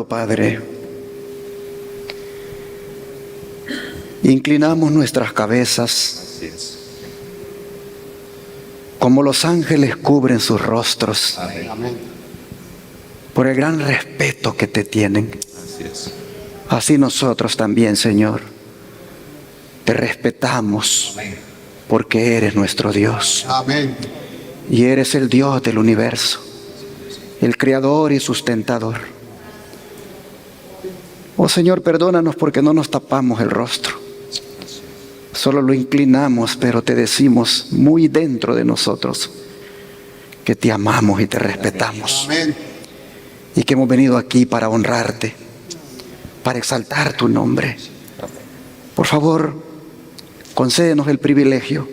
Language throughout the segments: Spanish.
amado Padre, inclinamos nuestras cabezas como los ángeles cubren sus rostros. Amén. Por el gran respeto que te tienen. Así es. Así nosotros también, Señor, te respetamos porque eres nuestro Dios. Amén. Y eres el Dios del universo, el creador y sustentador. Oh Señor, perdónanos porque no nos tapamos el rostro. Solo lo inclinamos, pero te decimos muy dentro de nosotros que te amamos y te respetamos. Amén. Y que hemos venido aquí para honrarte, para exaltar tu nombre. Por favor, concédenos el privilegio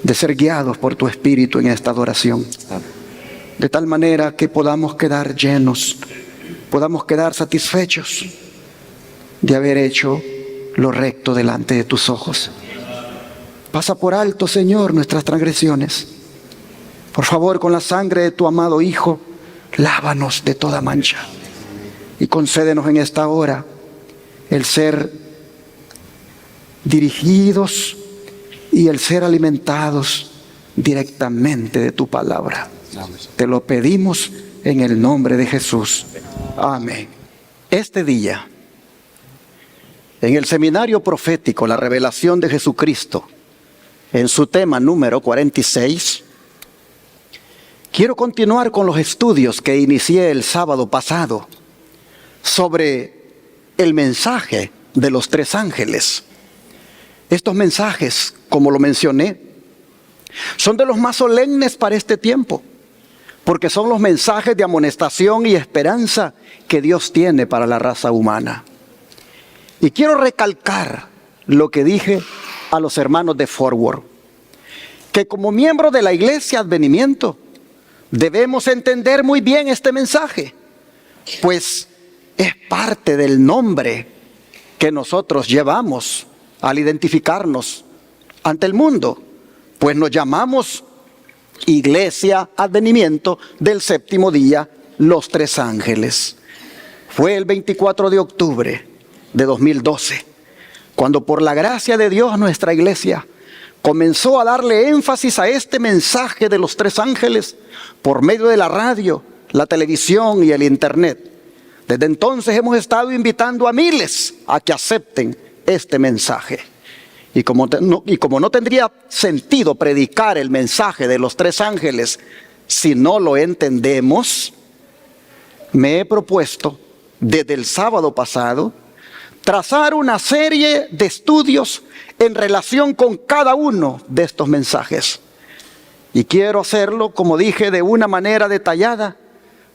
de ser guiados por tu Espíritu en esta adoración, de tal manera que podamos quedar llenos, podamos quedar satisfechos de haber hecho lo recto delante de tus ojos. Pasa por alto, Señor, nuestras transgresiones. Por favor, con la sangre de tu amado Hijo, lávanos de toda mancha y concédenos en esta hora el ser dirigidos y el ser alimentados directamente de tu palabra. Te lo pedimos en el nombre de Jesús. Amén. Este día, en el seminario profético La Revelación de Jesucristo, en su tema número 46, quiero continuar con los estudios que inicié el sábado pasado sobre el mensaje de los tres ángeles. Estos mensajes, como lo mencioné, son de los más solemnes para este tiempo, porque son los mensajes de amonestación y esperanza que Dios tiene para la raza humana. Y quiero recalcar lo que dije a los hermanos de Forward, que como miembros de la Iglesia Advenimiento debemos entender muy bien este mensaje, pues es parte del nombre que nosotros llevamos al identificarnos ante el mundo, pues nos llamamos Iglesia Advenimiento del Séptimo Día, los Tres Ángeles. Fue el 24 de octubre de 2012, cuando por la gracia de Dios nuestra iglesia comenzó a darle énfasis a este mensaje de los tres ángeles por medio de la radio, la televisión y el internet. Desde entonces hemos estado invitando a miles a que acepten este mensaje. Y como no tendría sentido predicar el mensaje de los tres ángeles si no lo entendemos, me he propuesto desde el sábado pasado trazar una serie de estudios en relación con cada uno de estos mensajes. Y quiero hacerlo, como dije, de una manera detallada,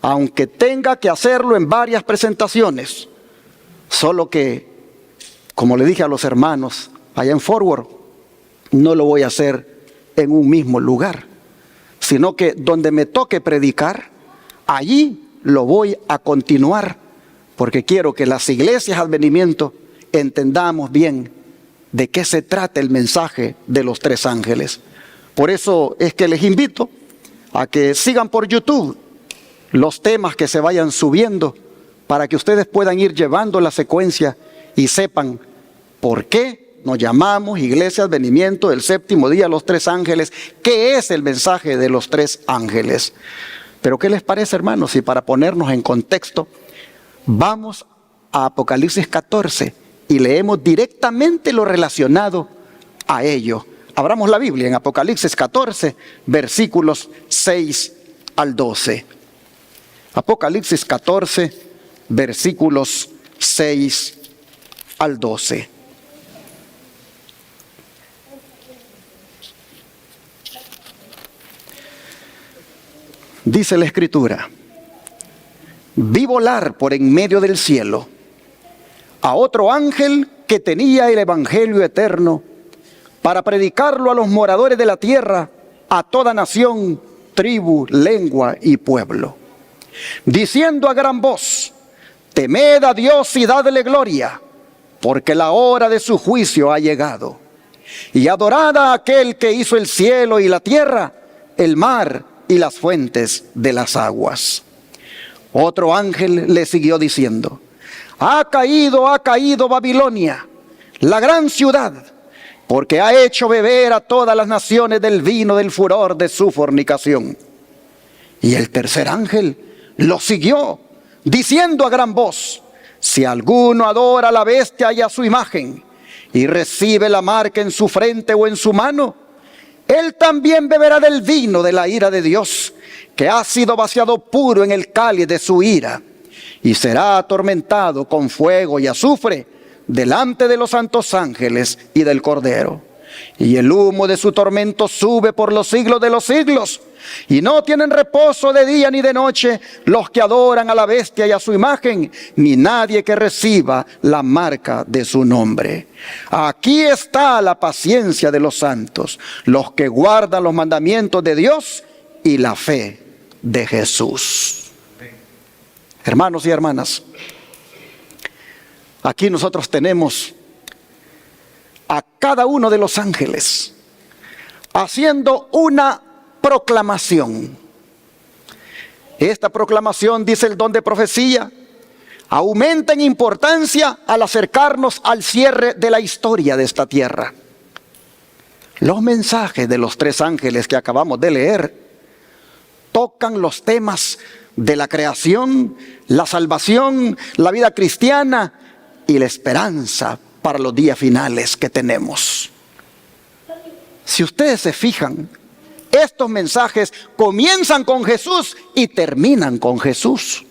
aunque tenga que hacerlo en varias presentaciones. Solo que, como le dije a los hermanos allá en Forward, no lo voy a hacer en un mismo lugar, sino que donde me toque predicar, allí lo voy a continuar, porque quiero que las iglesias Advenimiento entendamos bien de qué se trata el mensaje de los tres ángeles. Por eso es que les invito a que sigan por YouTube los temas que se vayan subiendo, para que ustedes puedan ir llevando la secuencia y sepan por qué nos llamamos Iglesia Advenimiento del Séptimo Día, los Tres Ángeles, qué es el mensaje de los tres ángeles. Pero ¿qué les parece, hermanos? Y para ponernos en contexto, vamos a Apocalipsis 14 y leemos directamente lo relacionado a ello. Abramos la Biblia en Apocalipsis 14, versículos 6 al 12. Apocalipsis 14, versículos 6 al 12. Dice la Escritura: vi volar por en medio del cielo a otro ángel que tenía el evangelio eterno para predicarlo a los moradores de la tierra, a toda nación, tribu, lengua y pueblo, diciendo a gran voz: temed a Dios y dadle gloria, porque la hora de su juicio ha llegado. Y adorad a aquel que hizo el cielo y la tierra, el mar y las fuentes de las aguas. Otro ángel le siguió diciendo: ha caído Babilonia, la gran ciudad, porque ha hecho beber a todas las naciones del vino del furor de su fornicación. Y el tercer ángel lo siguió, diciendo a gran voz: si alguno adora a la bestia y a su imagen, y recibe la marca en su frente o en su mano, él también beberá del vino de la ira de Dios, que ha sido vaciado puro en el cáliz de su ira, y será atormentado con fuego y azufre delante de los santos ángeles y del Cordero. Y el humo de su tormento sube por los siglos de los siglos, y no tienen reposo de día ni de noche los que adoran a la bestia y a su imagen, ni nadie que reciba la marca de su nombre. Aquí está la paciencia de los santos, los que guardan los mandamientos de Dios y la fe de Jesús. Hermanos y hermanas, aquí nosotros tenemos a cada uno de los ángeles haciendo una proclamación. Esta proclamación, dice el don de profecía, aumenta en importancia al acercarnos al cierre de la historia de esta tierra. Los mensajes de los tres ángeles que acabamos de leer tocan los temas de la creación, la salvación, la vida cristiana y la esperanza para los días finales que tenemos. Si ustedes se fijan, estos mensajes comienzan con Jesús y terminan con Jesús.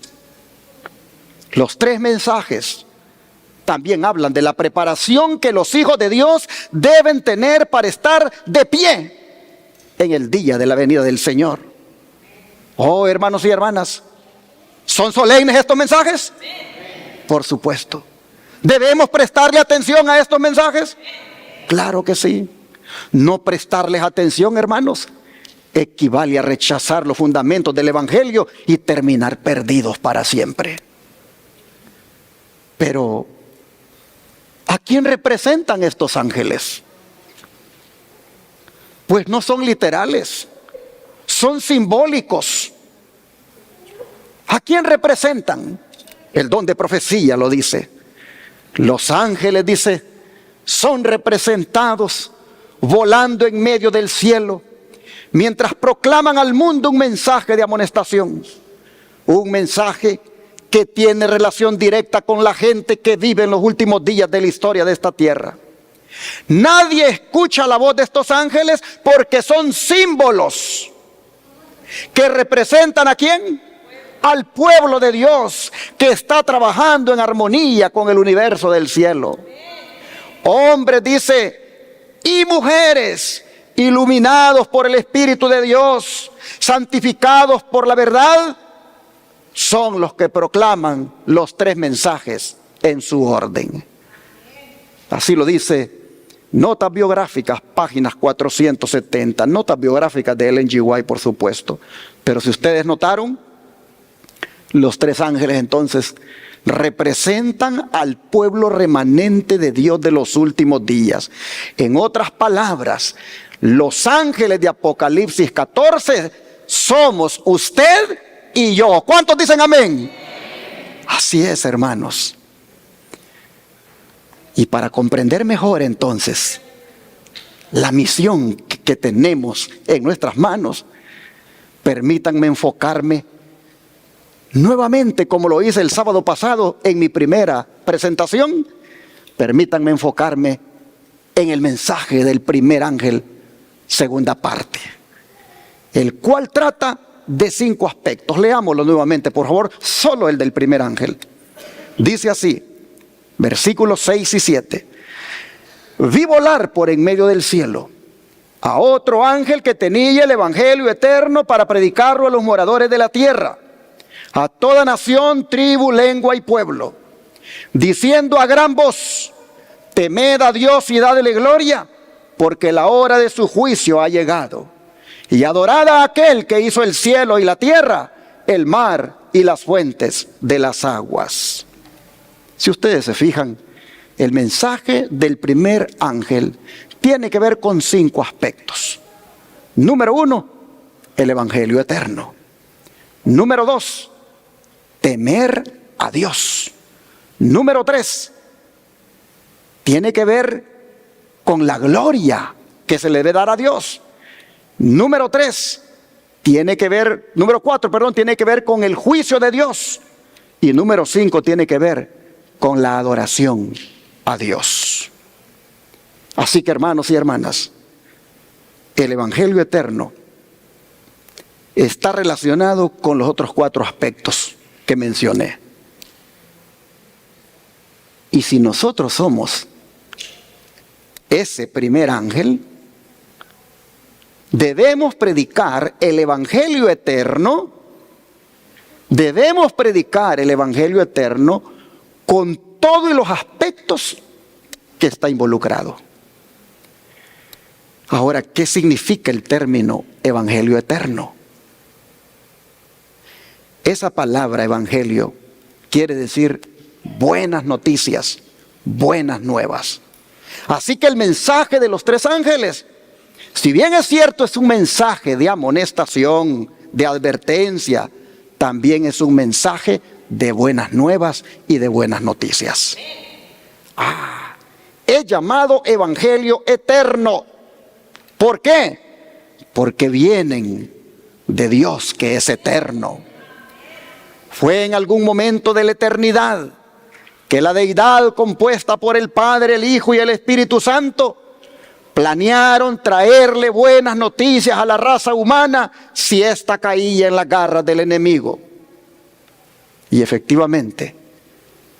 Los tres mensajes también hablan de la preparación que los hijos de Dios deben tener para estar de pie en el día de la venida del Señor. Oh, hermanos y hermanas, ¿son solemnes estos mensajes? Por supuesto. ¿Debemos prestarle atención a estos mensajes? Claro que sí. No prestarles atención, hermanos, equivale a rechazar los fundamentos del Evangelio y terminar perdidos para siempre. Pero, ¿a quién representan estos ángeles? Pues no son literales, son simbólicos. ¿A quién representan? El don de profecía lo dice. Los ángeles, dice, son representados volando en medio del cielo, mientras proclaman al mundo un mensaje de amonestación, un mensaje que tiene relación directa con la gente que vive en los últimos días de la historia de esta tierra. Nadie escucha la voz de estos ángeles porque son símbolos que representan ¿a quién? Al pueblo de Dios que está trabajando en armonía con el universo del cielo. Hombres, dice, y mujeres iluminados por el Espíritu de Dios, santificados por la verdad, son los que proclaman los tres mensajes en su orden. Así lo dice Notas Biográficas, páginas 470, notas biográficas de Ellen G. White, por supuesto. Pero si ustedes notaron, los tres ángeles entonces representan al pueblo remanente de Dios de los últimos días. En otras palabras, los ángeles de Apocalipsis 14 somos usted y yo. ¿Cuántos dicen amén? Así es, hermanos. Y para comprender mejor entonces la misión que tenemos en nuestras manos, permítanme enfocarme nuevamente, como lo hice el sábado pasado en mi primera presentación, permítanme enfocarme en el mensaje del primer ángel, segunda parte, el cual trata de 5 aspectos. Leámoslo nuevamente, por favor, solo el del primer ángel. Dice así, versículos 6 y 7. Vi volar por en medio del cielo a otro ángel que tenía el evangelio eterno para predicarlo a los moradores de la tierra, a toda nación, tribu, lengua y pueblo, diciendo a gran voz: temed a Dios y dadle gloria, porque la hora de su juicio ha llegado. Y adorad a aquel que hizo el cielo y la tierra, el mar y las fuentes de las aguas. Si ustedes se fijan, el mensaje del primer ángel tiene que ver con 5 aspectos. Número 1, el evangelio eterno. Número 2, temer a Dios. Número 3, tiene que ver con la gloria que se le debe dar a Dios. Número 4, tiene que ver con el juicio de Dios. Y número 5, tiene que ver con la adoración a Dios. Así que, hermanos y hermanas, el Evangelio eterno está relacionado con los otros 4 aspectos que mencioné. Y si nosotros somos ese primer ángel, debemos predicar el Evangelio eterno. Debemos predicar el Evangelio eterno con todos los aspectos que está involucrado. Ahora, ¿qué significa el término Evangelio eterno? Esa palabra evangelio quiere decir buenas noticias, buenas nuevas. Así que el mensaje de los 3 ángeles, si bien es cierto, es un mensaje de amonestación, de advertencia, también es un mensaje de buenas nuevas y de buenas noticias. Es llamado Evangelio eterno. ¿Por qué? Porque vienen de Dios, que es eterno. Fue en algún momento de la eternidad que la deidad, compuesta por el Padre, el Hijo y el Espíritu Santo, planearon traerle buenas noticias a la raza humana si ésta caía en las garras del enemigo. Y efectivamente,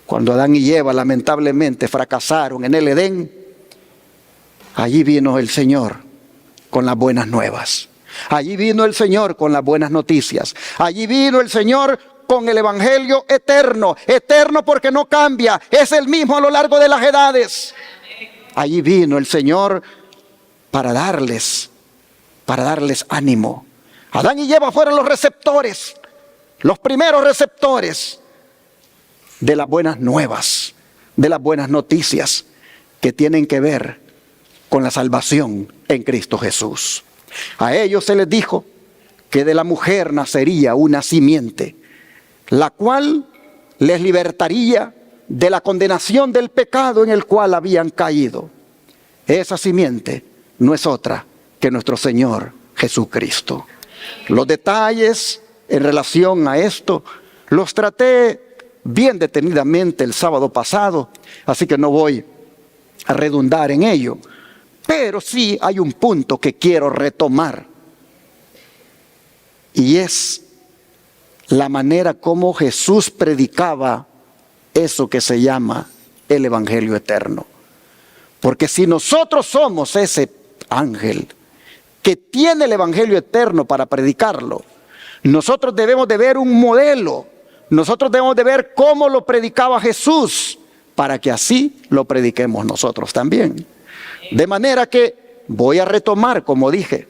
cuando Adán y Eva lamentablemente fracasaron en el Edén, allí vino el Señor con las buenas nuevas. Allí vino el Señor con las buenas noticias. Allí vino el Señor con el Evangelio eterno. Eterno porque no cambia, es el mismo a lo largo de las edades. Allí vino el Señor para darles ánimo. Adán y Eva fueron los receptores, los primeros receptores de las buenas nuevas, de las buenas noticias que tienen que ver con la salvación en Cristo Jesús. A ellos se les dijo que de la mujer nacería una simiente, la cual les libertaría de la condenación del pecado en el cual habían caído. Esa simiente no es otra que nuestro Señor Jesucristo. Los detalles en relación a esto los traté bien detenidamente el sábado pasado, así que no voy a redundar en ello. Pero sí hay un punto que quiero retomar, y es la manera como Jesús predicaba eso que se llama el Evangelio eterno. Porque si nosotros somos ese ángel que tiene el Evangelio eterno para predicarlo, nosotros debemos de ver un modelo, nosotros debemos de ver cómo lo predicaba Jesús, para que así lo prediquemos nosotros también. De manera que voy a retomar, como dije,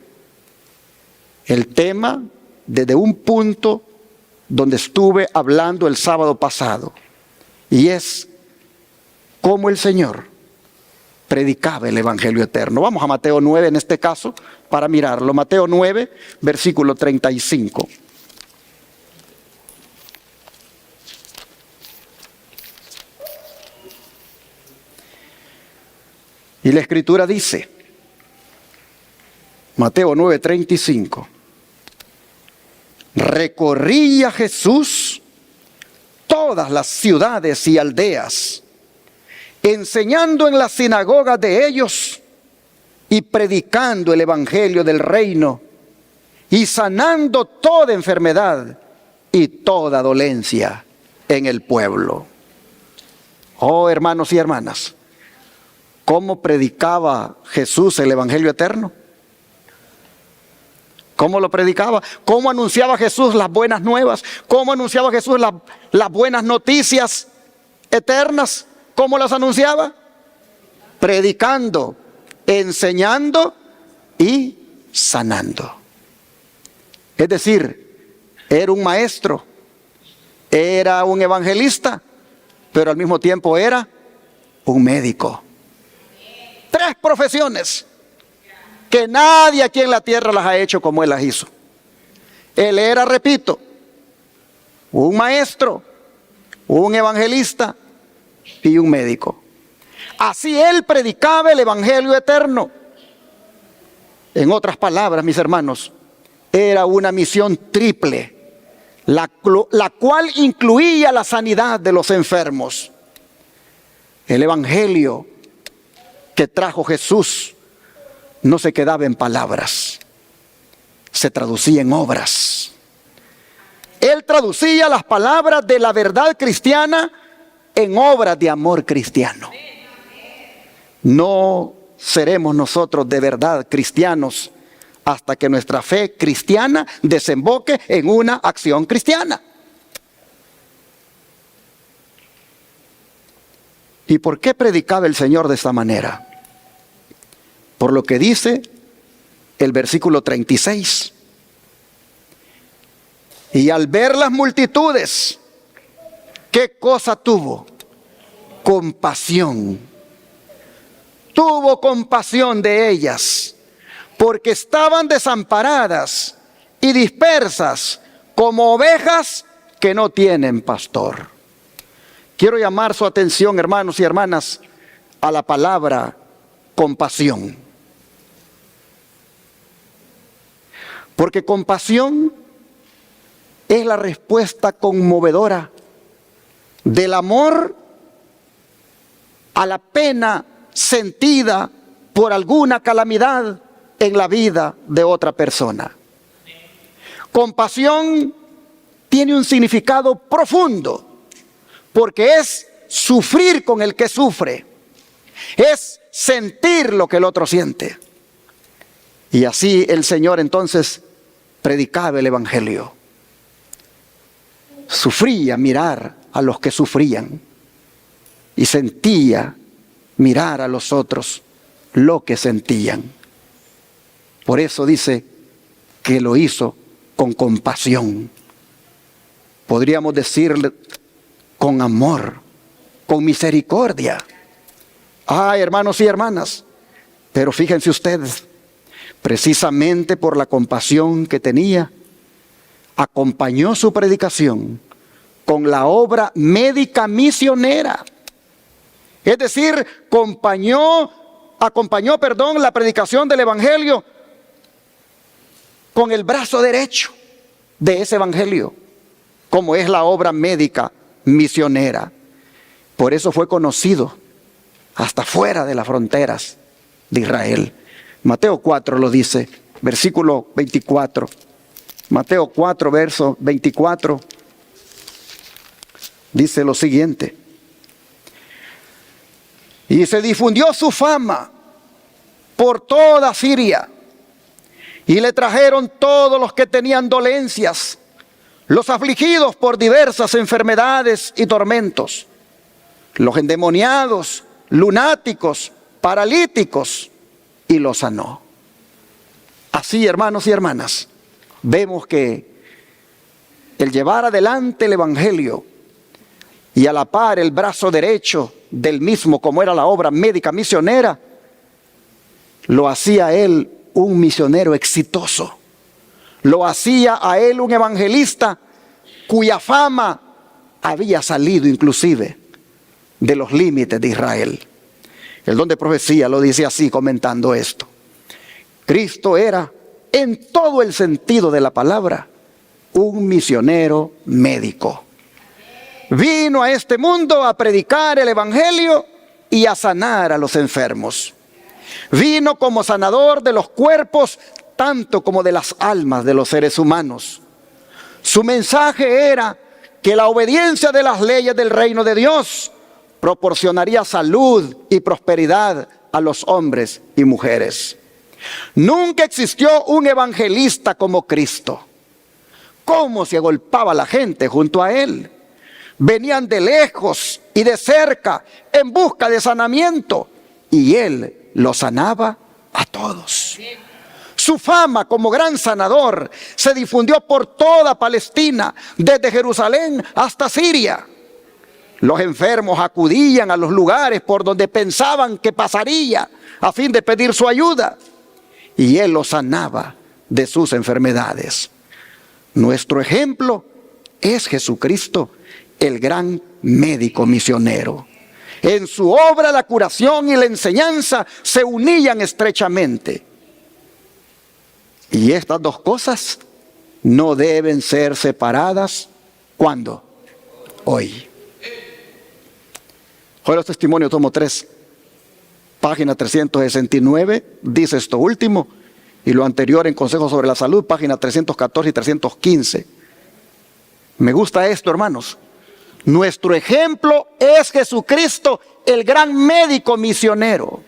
el tema desde un punto donde estuve hablando el sábado pasado, y es cómo el Señor predicaba el Evangelio eterno. Vamos a Mateo 9 en este caso para mirarlo. Mateo 9, versículo 35. Y la Escritura dice, Mateo 9:35, recorría Jesús todas las ciudades y aldeas, enseñando en las sinagogas de ellos y predicando el evangelio del reino y sanando toda enfermedad y toda dolencia en el pueblo. Oh, hermanos y hermanas, ¿cómo predicaba Jesús el evangelio eterno? ¿Cómo lo predicaba? ¿Cómo anunciaba Jesús las buenas nuevas? ¿Cómo anunciaba Jesús las buenas noticias eternas? ¿Cómo las anunciaba? Predicando, enseñando y sanando. Es decir, era un maestro, era un evangelista, pero al mismo tiempo era un médico. 3 profesiones que nadie aquí en la tierra las ha hecho como él las hizo. Él era, repito, un maestro, un evangelista y un médico. Así él predicaba el evangelio eterno. En otras palabras, mis hermanos, era una misión triple, la cual incluía la sanidad de los enfermos. El evangelio que trajo Jesús no se quedaba en palabras, se traducía en obras. Él traducía las palabras de la verdad cristiana en obras de amor cristiano. No seremos nosotros de verdad cristianos hasta que nuestra fe cristiana desemboque en una acción cristiana. ¿Y por qué predicaba el Señor de esta manera? Por lo que dice el versículo 36. Y al ver las multitudes, ¿qué cosa tuvo? Compasión. Tuvo compasión de ellas, porque estaban desamparadas y dispersas como ovejas que no tienen pastor. Quiero llamar su atención, hermanos y hermanas, a la palabra compasión. Porque compasión es la respuesta conmovedora del amor a la pena sentida por alguna calamidad en la vida de otra persona. Compasión tiene un significado profundo, porque es sufrir con el que sufre, es sentir lo que el otro siente. Y así el Señor entonces predicaba el evangelio. Sufría mirar a los que sufrían y sentía mirar a los otros lo que sentían. Por eso dice que lo hizo con compasión. Podríamos decirle con amor, con misericordia. Ay, hermanos y hermanas, pero fíjense ustedes, precisamente por la compasión que tenía, acompañó su predicación con la obra médica misionera. Es decir, acompañó la predicación del evangelio con el brazo derecho de ese evangelio, como es la obra médica misionera. Por eso fue conocido hasta fuera de las fronteras de Israel. Mateo 4 lo dice, versículo 24. Mateo 4, verso 24, dice lo siguiente. Y se difundió su fama por toda Siria, y le trajeron todos los que tenían dolencias, los afligidos por diversas enfermedades y tormentos, los endemoniados, lunáticos, paralíticos, y los sanó. Así, hermanos y hermanas, vemos que el llevar adelante el evangelio y a la par el brazo derecho del mismo, como era la obra médica misionera, lo hacía él un misionero exitoso. Lo hacía a él un evangelista cuya fama había salido inclusive de los límites de Israel. El don de profecía lo dice así, comentando esto. Cristo era, en todo el sentido de la palabra, un misionero médico. Vino a este mundo a predicar el evangelio y a sanar a los enfermos. Vino como sanador de los cuerpos, tanto como de las almas de los seres humanos. Su mensaje era que la obediencia de las leyes del reino de Dios proporcionaría salud y prosperidad a los hombres y mujeres. Nunca existió un evangelista como Cristo. ¿Cómo se agolpaba la gente junto a él? Venían de lejos y de cerca en busca de sanamiento, y él los sanaba a todos. Su fama como gran sanador se difundió por toda Palestina, desde Jerusalén hasta Siria. Los enfermos acudían a los lugares por donde pensaban que pasaría a fin de pedir su ayuda, y él los sanaba de sus enfermedades. Nuestro ejemplo es Jesucristo, el gran médico misionero. En su obra la curación y la enseñanza se unían estrechamente. Y estas dos cosas no deben ser separadas. ¿Cuándo? Hoy. Hoy los testimonios, tomo 3, página 369, dice esto último, y lo anterior en Consejos sobre la Salud, página 314 y 315. Me gusta esto, hermanos. Nuestro ejemplo es Jesucristo, el gran médico misionero.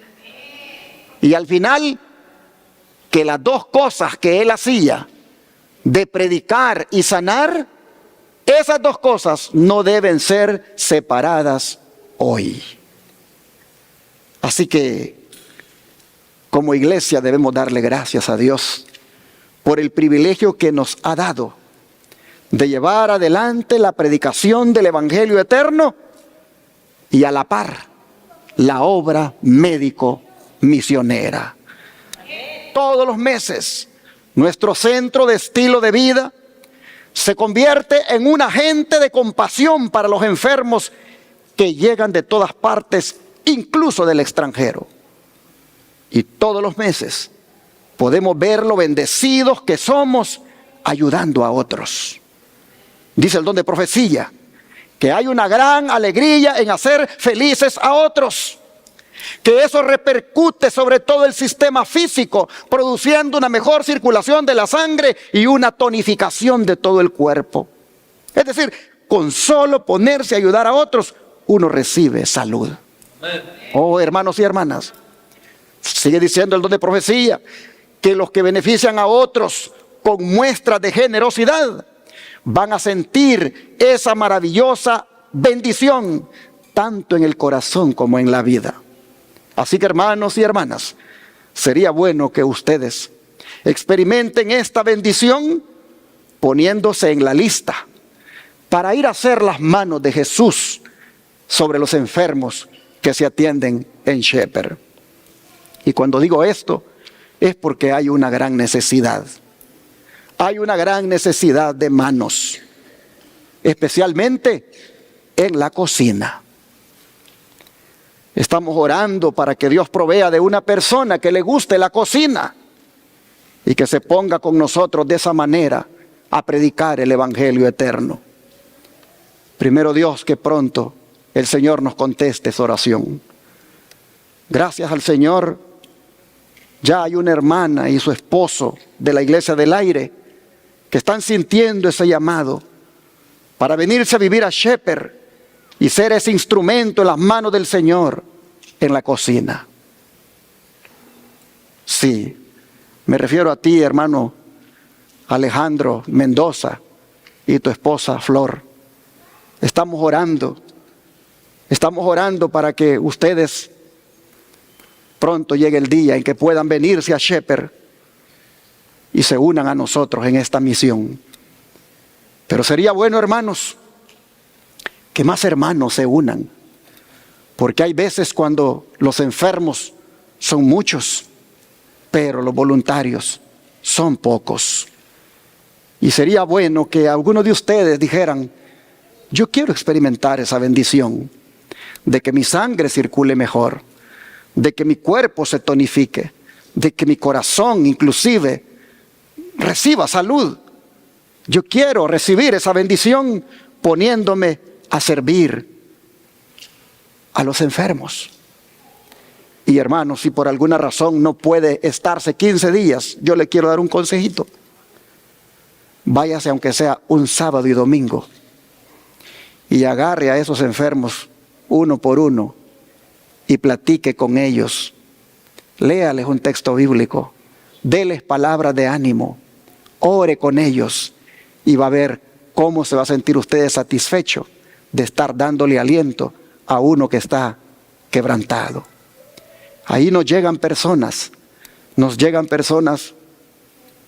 Y al final, que las dos cosas que él hacía, de predicar y sanar, esas dos cosas no deben ser separadas hoy. Así que, como iglesia, debemos darle gracias a Dios por el privilegio que nos ha dado de llevar adelante la predicación del Evangelio eterno y a la par la obra médico-misionera. Todos los meses, nuestro centro de estilo de vida se convierte en un agente de compasión para los enfermos que llegan de todas partes, incluso del extranjero. Y todos los meses podemos ver lo bendecidos que somos ayudando a otros. Dice el don de profecía que hay una gran alegría en hacer felices a otros, que eso repercute sobre todo el sistema físico, produciendo una mejor circulación de la sangre y una tonificación de todo el cuerpo. Es decir, con solo ponerse a ayudar a otros, uno recibe salud. Oh, hermanos y hermanas, sigue diciendo el don de profecía que los que benefician a otros con muestras de generosidad van a sentir esa maravillosa bendición tanto en el corazón como en la vida. Así que, hermanos y hermanas, sería bueno que ustedes experimenten esta bendición poniéndose en la lista para ir a hacer las manos de Jesús sobre los enfermos que se atienden en Shepherd. Y cuando digo esto, es porque hay una gran necesidad. Hay una gran necesidad de manos, especialmente en la cocina. Estamos orando para que Dios provea de una persona que le guste la cocina y que se ponga con nosotros de esa manera a predicar el Evangelio eterno. Primero Dios, que pronto el Señor nos conteste esa oración. Gracias al Señor, ya hay una hermana y su esposo de la Iglesia del Aire que están sintiendo ese llamado para venirse a vivir a Shepherd y ser ese instrumento en las manos del Señor en la cocina. Sí, me refiero a ti, hermano Alejandro Mendoza, y tu esposa Flor. Estamos orando para que ustedes pronto llegue el día en que puedan venirse a Shepherd y se unan a nosotros en esta misión. Pero sería bueno, hermanos, que más hermanos se unan, porque hay veces cuando los enfermos son muchos, pero los voluntarios son pocos. Y sería bueno que algunos de ustedes dijeran: yo quiero experimentar esa bendición de que mi sangre circule mejor, de que mi cuerpo se tonifique, de que mi corazón inclusive reciba salud. Yo quiero recibir esa bendición poniéndome a servir a los enfermos. Y hermanos, si por alguna razón no puede estarse 15 días, yo le quiero dar un consejito. Váyase aunque sea un sábado y domingo y agarre a esos enfermos uno por uno y platique con ellos. Léales un texto bíblico, déles palabras de ánimo, ore con ellos y va a ver cómo se va a sentir usted satisfecho de estar dándole aliento a uno que está quebrantado. Ahí nos llegan personas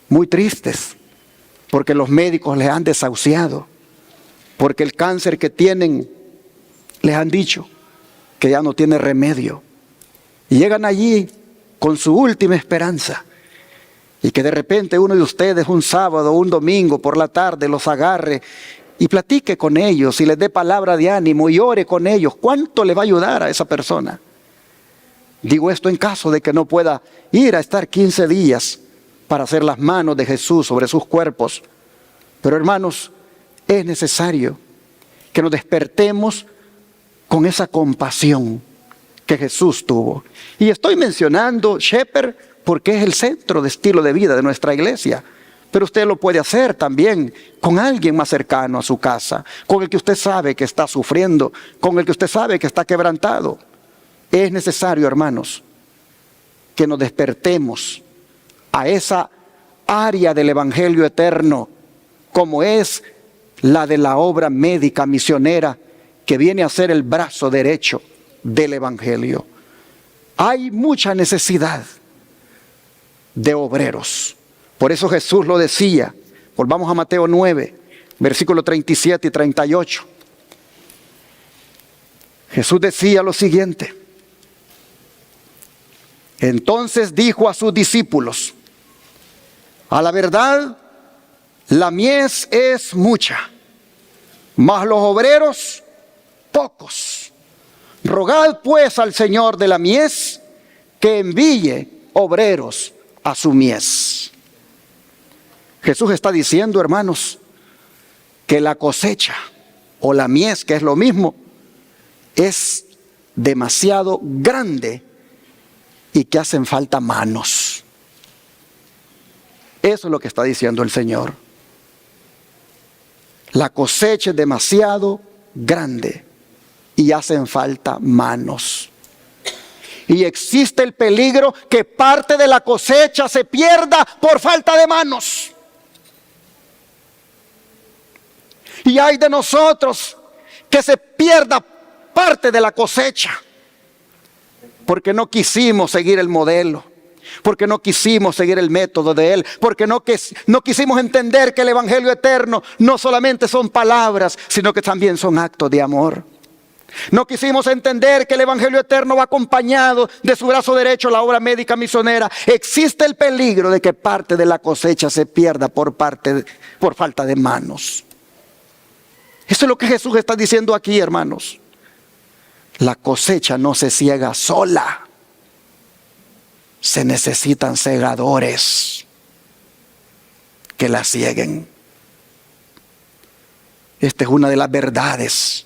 muy tristes porque los médicos les han desahuciado, porque el cáncer que tienen les han dicho que ya no tiene remedio. Y llegan allí con su última esperanza. Y que de repente uno de ustedes un sábado o un domingo por la tarde los agarre y platique con ellos y les dé palabra de ánimo y ore con ellos. ¿Cuánto le va a ayudar a esa persona? Digo esto en caso de que no pueda ir a estar 15 días para hacer las manos de Jesús sobre sus cuerpos. Pero hermanos, es necesario que nos despertemos con esa compasión que Jesús tuvo. Y estoy mencionando Shepherd porque es el centro de estilo de vida de nuestra iglesia. Pero usted lo puede hacer también con alguien más cercano a su casa, con el que usted sabe que está sufriendo, con el que usted sabe que está quebrantado. Es necesario, hermanos, que nos despertemos a esa área del Evangelio eterno, como es la de la obra médica misionera, que viene a ser el brazo derecho del Evangelio. Hay mucha necesidad de obreros. Por eso Jesús lo decía. Volvamos a Mateo 9, versículos 37 y 38. Jesús decía lo siguiente: entonces dijo a sus discípulos: a la verdad, la mies es mucha, mas los obreros pocos. Rogad pues al Señor de la mies que envíe obreros a su mies. Jesús está diciendo, hermanos, que la cosecha o la mies, que es lo mismo, es demasiado grande y que hacen falta manos. Eso es lo que está diciendo el Señor. La cosecha es demasiado grande y hacen falta manos. Y existe el peligro que parte de la cosecha se pierda por falta de manos. Y hay de nosotros que se pierda parte de la cosecha porque no quisimos seguir el modelo, porque no quisimos seguir el método de Él, porque no quisimos entender que el Evangelio eterno no solamente son palabras, sino que también son actos de amor. No quisimos entender que el Evangelio eterno va acompañado de su brazo derecho, la obra médica misionera. Existe el peligro de que parte de la cosecha se pierda por falta de manos. Eso es lo que Jesús está diciendo aquí, hermanos. La cosecha no se ciega sola. Se necesitan segadores que la cieguen. Esta es una de las verdades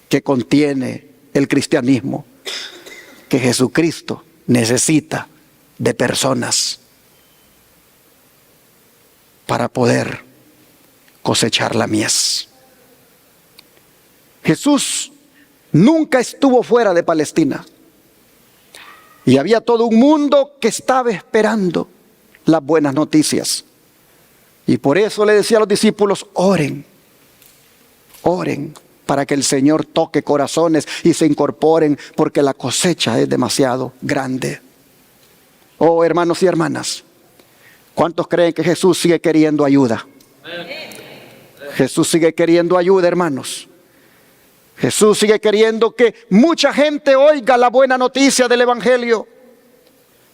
que contiene el cristianismo, que Jesucristo necesita de personas para poder cosechar la mies. Jesús nunca estuvo fuera de Palestina y había todo un mundo que estaba esperando las buenas noticias. Y por eso le decía a los discípulos: oren, oren para que el Señor toque corazones y se incorporen, porque la cosecha es demasiado grande. Oh, hermanos y hermanas, ¿cuántos creen que Jesús sigue queriendo ayuda? Jesús sigue queriendo ayuda, hermanos. Jesús sigue queriendo que mucha gente oiga la buena noticia del Evangelio,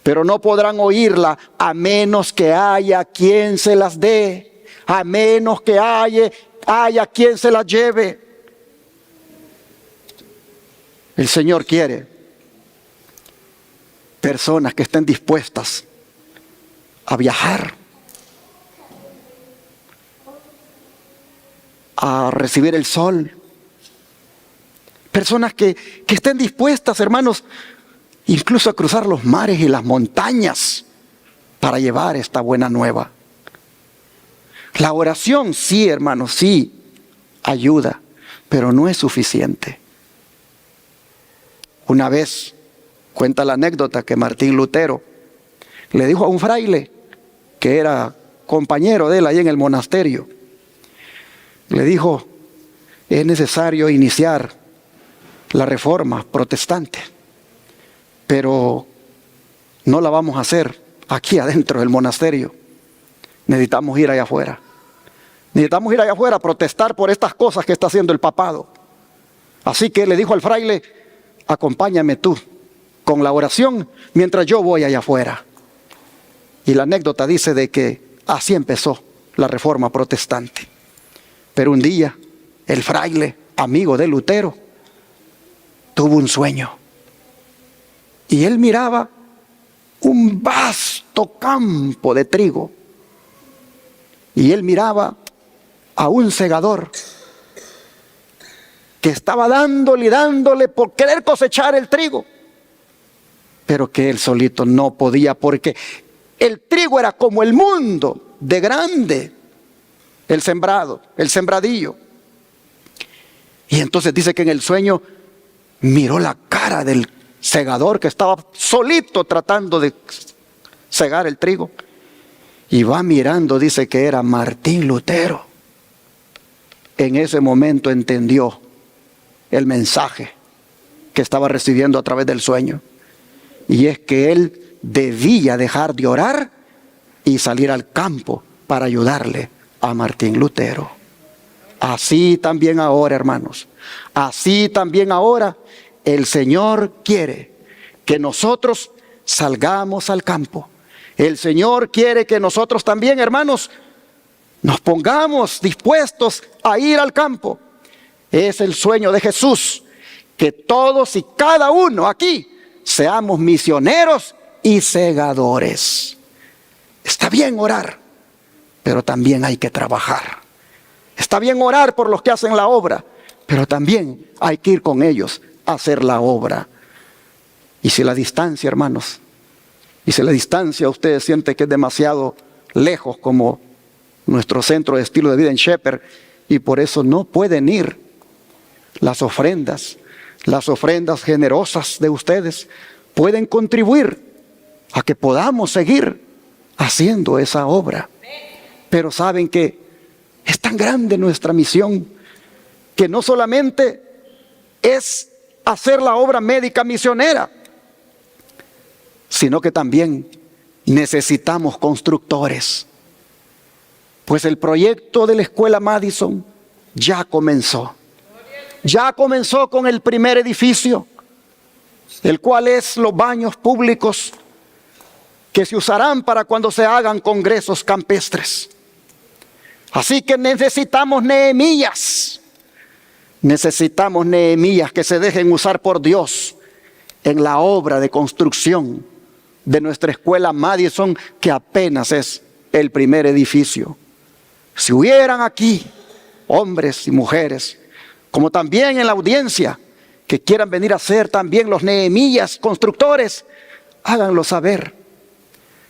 pero no podrán oírla a menos que haya quien se las dé, a menos que haya quien se las lleve. El Señor quiere personas que estén dispuestas a viajar, a recibir el sol. Personas que estén dispuestas, hermanos, incluso a cruzar los mares y las montañas para llevar esta buena nueva. La oración, sí, hermanos, sí, ayuda, pero no es suficiente. Una vez, cuenta la anécdota que Martín Lutero le dijo a un fraile que era compañero de él ahí en el monasterio. Le dijo: es necesario iniciar la reforma protestante, pero no la vamos a hacer aquí adentro del monasterio. Necesitamos ir allá afuera. Necesitamos ir allá afuera a protestar por estas cosas que está haciendo el papado. Así que le dijo al fraile: acompáñame tú con la oración mientras yo voy allá afuera. Y la anécdota dice de que así empezó la reforma protestante. Pero un día, el fraile, amigo de Lutero, tuvo un sueño. Y él miraba un vasto campo de trigo. Y él miraba a un segador que estaba dándole y dándole por querer cosechar el trigo. Pero que él solito no podía, porque el trigo era como el mundo de grande, el sembrado, el sembradillo. Y entonces dice que en el sueño miró la cara del segador que estaba solito tratando de segar el trigo. Y va mirando, dice que era Martín Lutero. En ese momento entendió el mensaje que estaba recibiendo a través del sueño. Y es que él debía dejar de orar y salir al campo para ayudarle a Martín Lutero. Así también ahora, hermanos, así también ahora el Señor quiere que nosotros salgamos al campo. El Señor quiere que nosotros también, hermanos, nos pongamos dispuestos a ir al campo. Es el sueño de Jesús, que todos y cada uno aquí seamos misioneros y segadores. Está bien orar, pero también hay que trabajar. Está bien orar por los que hacen la obra, pero también hay que ir con ellos a hacer la obra. Y si la distancia, hermanos, y si la distancia usted siente que es demasiado lejos, como nuestro centro de estilo de vida en Shepherd, y por eso no pueden ir, las ofrendas generosas de ustedes pueden contribuir a que podamos seguir haciendo esa obra. Pero saben que es tan grande nuestra misión que no solamente es hacer la obra médica misionera, sino que también necesitamos constructores. Pues el proyecto de la Escuela Madison ya comenzó. Ya comenzó con el primer edificio, el cual es los baños públicos que se usarán para cuando se hagan congresos campestres. Así que necesitamos Nehemías. Necesitamos Nehemías que se dejen usar por Dios en la obra de construcción de nuestra Escuela Madison, que apenas es el primer edificio. Si hubieran aquí hombres y mujeres, como también en la audiencia, que quieran venir a ser también los Nehemías constructores, háganlo saber.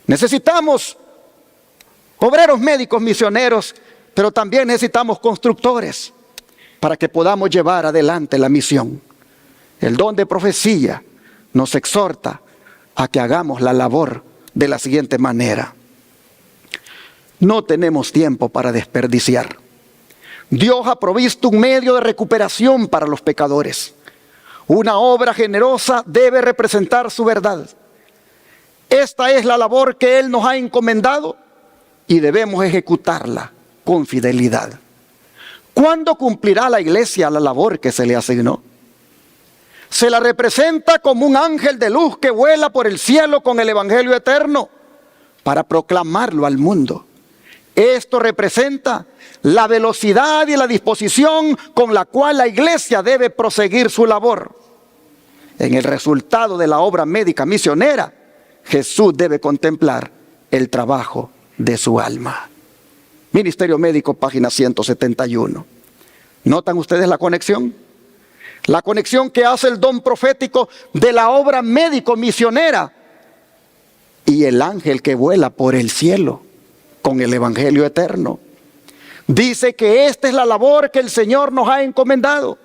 Necesitamos obreros médicos misioneros, pero también necesitamos constructores para que podamos llevar adelante la misión. El don de profecía nos exhorta a que hagamos la labor de la siguiente manera. No tenemos tiempo para desperdiciar. Dios ha provisto un medio de recuperación para los pecadores. Una obra generosa debe representar su verdad. Esta es la labor que Él nos ha encomendado y debemos ejecutarla con fidelidad. ¿Cuándo cumplirá la iglesia la labor que se le asignó? Se la representa como un ángel de luz que vuela por el cielo con el evangelio eterno para proclamarlo al mundo. Esto representa la velocidad y la disposición con la cual la iglesia debe proseguir su labor. En el resultado de la obra médica misionera, Jesús debe contemplar el trabajo de su alma. Ministerio Médico, página 171. ¿Notan ustedes la conexión? La conexión que hace el don profético de la obra médico misionera y el ángel que vuela por el cielo con el evangelio eterno. Dice que esta es la labor que el Señor nos ha encomendado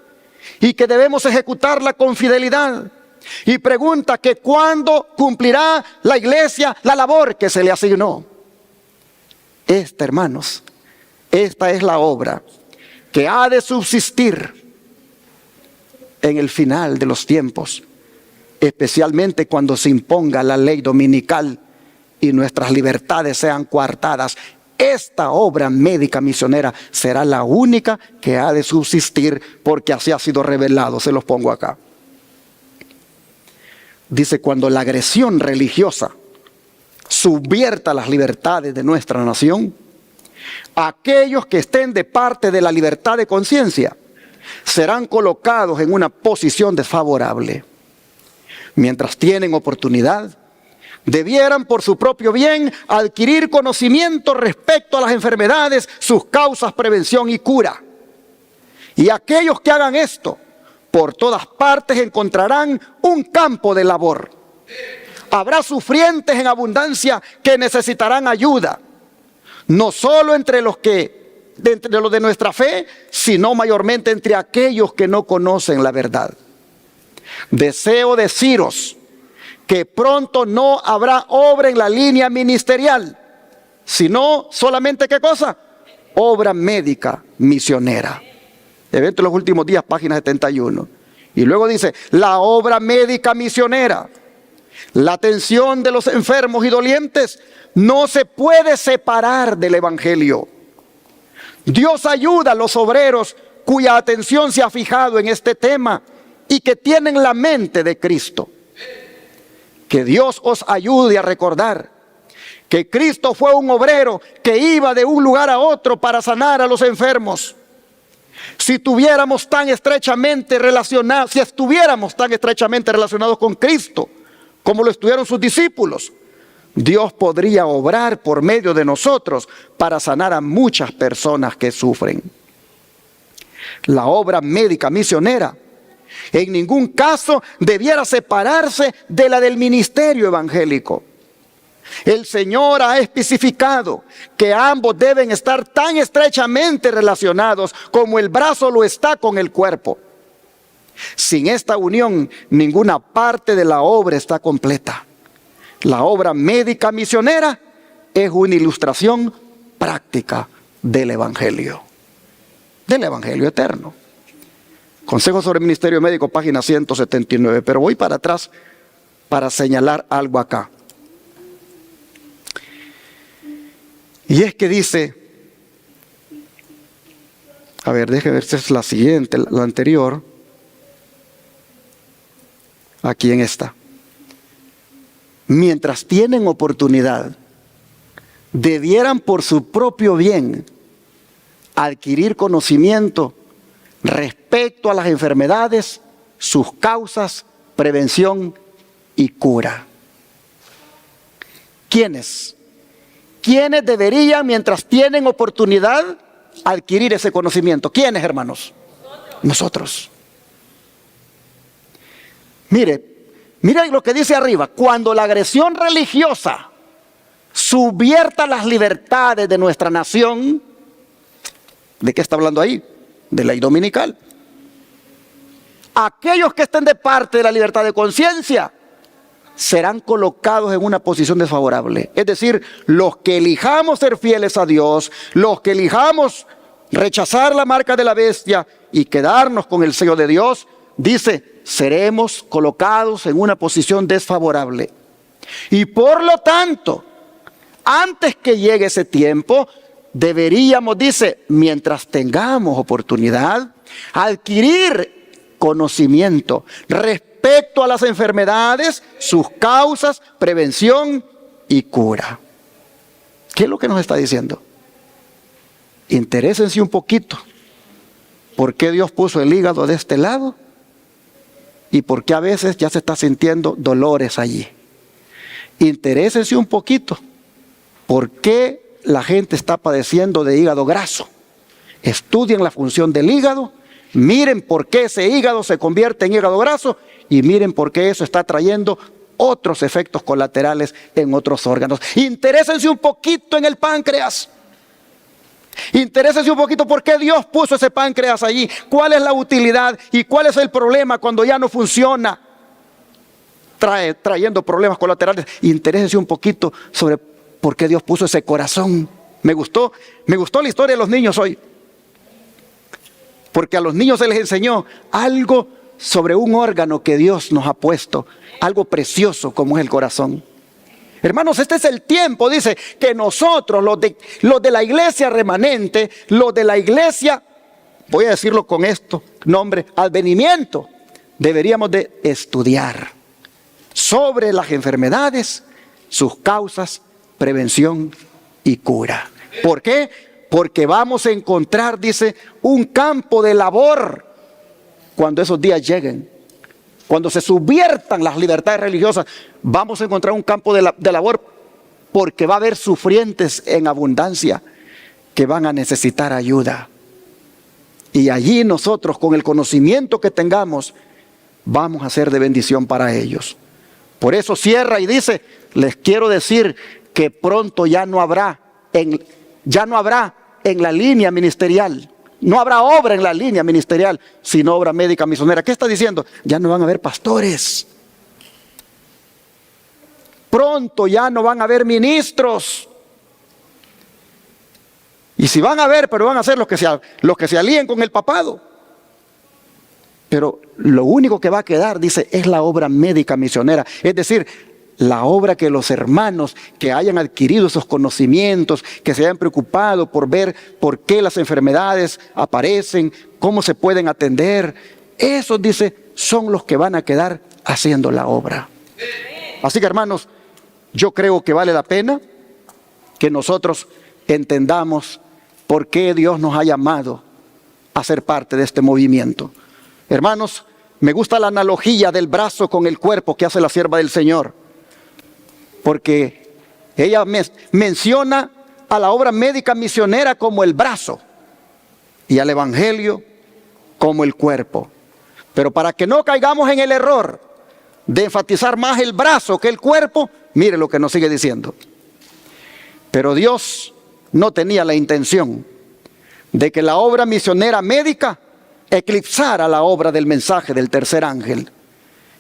y que debemos ejecutarla con fidelidad. Y pregunta que ¿cuándo cumplirá la iglesia la labor que se le asignó? Esta, hermanos, esta es la obra que ha de subsistir en el final de los tiempos, especialmente cuando se imponga la ley dominical y nuestras libertades sean coartadas. Esta obra médica misionera será la única que ha de subsistir, porque así ha sido revelado. Se los pongo acá. Dice: cuando la agresión religiosa subvierta las libertades de nuestra nación, Aquellos que estén de parte de la libertad de conciencia serán colocados en una posición desfavorable. Mientras tienen oportunidad, debieran por su propio bien adquirir conocimiento respecto a las enfermedades, sus causas, prevención y cura. Y aquellos que hagan esto, por todas partes encontrarán un campo de labor. Habrá sufrientes en abundancia que necesitarán ayuda, no solo entre los de nuestra fe, sino mayormente entre aquellos que no conocen la verdad. Deseo deciros que pronto no habrá obra en la línea ministerial, sino solamente, ¿qué cosa? Obra médica misionera. Evento de los últimos días, página 71. Y luego dice, la obra médica misionera, la atención de los enfermos y dolientes, no se puede separar del evangelio. Dios ayuda a los obreros cuya atención se ha fijado en este tema y que tienen la mente de Cristo. Que Dios os ayude a recordar que Cristo fue un obrero que iba de un lugar a otro para sanar a los enfermos. Si estuviéramos tan estrechamente relacionados con Cristo, como lo estuvieron sus discípulos, Dios podría obrar por medio de nosotros para sanar a muchas personas que sufren. La obra médica misionera en ningún caso debiera separarse de la del ministerio evangélico. El Señor ha especificado que ambos deben estar tan estrechamente relacionados como el brazo lo está con el cuerpo. Sin esta unión, ninguna parte de la obra está completa. La obra médica misionera es una ilustración práctica del evangelio eterno. Consejo sobre el ministerio médico, página 179. Pero voy para atrás para señalar algo acá. Y es que dice, a ver, déjeme ver si es la siguiente, la anterior. Aquí en esta. Mientras tienen oportunidad, debieran por su propio bien adquirir conocimiento respecto a las enfermedades, sus causas, prevención y cura. ¿Quiénes? ¿Quiénes deberían, mientras tienen oportunidad, adquirir ese conocimiento? ¿Quiénes, hermanos? Nosotros. Mire lo que dice arriba. Cuando la agresión religiosa subvierta las libertades de nuestra nación, ¿de qué está hablando ahí? De ley dominical. Aquellos que estén de parte de la libertad de conciencia serán colocados en una posición desfavorable. Es decir, los que elijamos ser fieles a Dios, los que elijamos rechazar la marca de la bestia y quedarnos con el sello de Dios, dice, seremos colocados en una posición desfavorable. Y por lo tanto, antes que llegue ese tiempo, deberíamos, dice, mientras tengamos oportunidad, adquirir conocimiento respecto a las enfermedades, sus causas, prevención y cura. ¿Qué es lo que nos está diciendo? Interésense un poquito. ¿Por qué Dios puso el hígado de este lado? Y por qué a veces ya se está sintiendo dolores allí. Interésense un poquito. ¿Por qué la gente está padeciendo de hígado graso? Estudien la función del hígado, miren por qué ese hígado se convierte en hígado graso y miren por qué eso está trayendo otros efectos colaterales en otros órganos. Interésense un poquito en el páncreas. Interésense un poquito por qué Dios puso ese páncreas allí, cuál es la utilidad y cuál es el problema cuando ya no funciona, trayendo problemas colaterales. Interésense un poquito sobre por qué Dios puso ese corazón. Me gustó la historia de los niños hoy, porque a los niños se les enseñó algo sobre un órgano que Dios nos ha puesto, algo precioso como es el corazón. Hermanos, este es el tiempo, dice, que nosotros, los de la iglesia remanente, los de la iglesia, voy a decirlo con esto, nombre, advenimiento, deberíamos de estudiar sobre las enfermedades, sus causas, prevención y cura. ¿Por qué? porque vamos a encontrar, dice, un campo de labor cuando esos días lleguen. Cuando se subviertan las libertades religiosas, vamos a encontrar un campo de labor, porque va a haber sufrientes en abundancia que van a necesitar ayuda. Y allí nosotros, con el conocimiento que tengamos, vamos a ser de bendición para ellos. Por eso cierra y dice: les quiero decir que pronto ya no habrá en la línea ministerial, no habrá obra en la línea ministerial, sino obra médica misionera. ¿Qué está diciendo? Ya no van a haber pastores. Pronto ya no van a haber ministros. Y si van a haber, pero van a ser los que se alíen con el papado. Pero lo único que va a quedar, dice, es la obra médica misionera. Es decir, la obra que los hermanos que hayan adquirido esos conocimientos, que se hayan preocupado por ver por qué las enfermedades aparecen, cómo se pueden atender, esos, dice, son los que van a quedar haciendo la obra. Así que, hermanos, yo creo que vale la pena que nosotros entendamos por qué Dios nos ha llamado a ser parte de este movimiento. Hermanos, me gusta la analogía del brazo con el cuerpo que hace la sierva del Señor, porque ella menciona a la obra médica misionera como el brazo y al evangelio como el cuerpo. Pero para que no caigamos en el error de enfatizar más el brazo que el cuerpo, mire lo que nos sigue diciendo. Pero Dios no tenía la intención de que la obra misionera médica eclipsara la obra del mensaje del tercer ángel.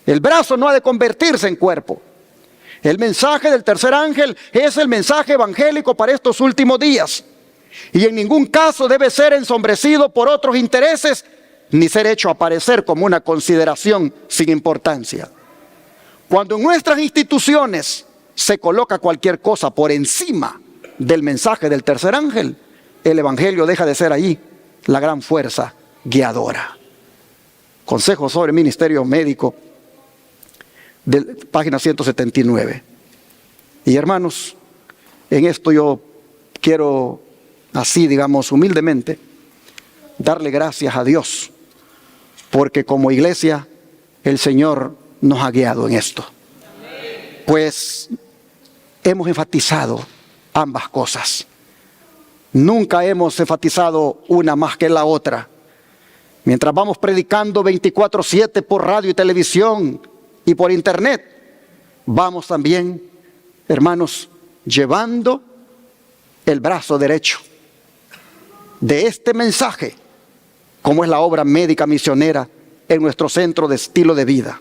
El brazo no ha de convertirse en cuerpo. El mensaje del tercer ángel es el mensaje evangélico para estos últimos días, y en ningún caso debe ser ensombrecido por otros intereses, ni ser hecho aparecer como una consideración sin importancia. Cuando en nuestras instituciones se coloca cualquier cosa por encima del mensaje del tercer ángel, el evangelio deja de ser ahí la gran fuerza guiadora. Consejo sobre ministerio médico, de página 179. Y hermanos, en esto yo quiero, así digamos humildemente, darle gracias a Dios, porque como iglesia el Señor nos ha guiado en esto. Pues hemos enfatizado ambas cosas. Nunca hemos enfatizado una más que la otra. Mientras vamos predicando 24/7 por radio y televisión y por internet, vamos también, hermanos, llevando el brazo derecho de este mensaje, como es la obra médica misionera en nuestro centro de estilo de vida.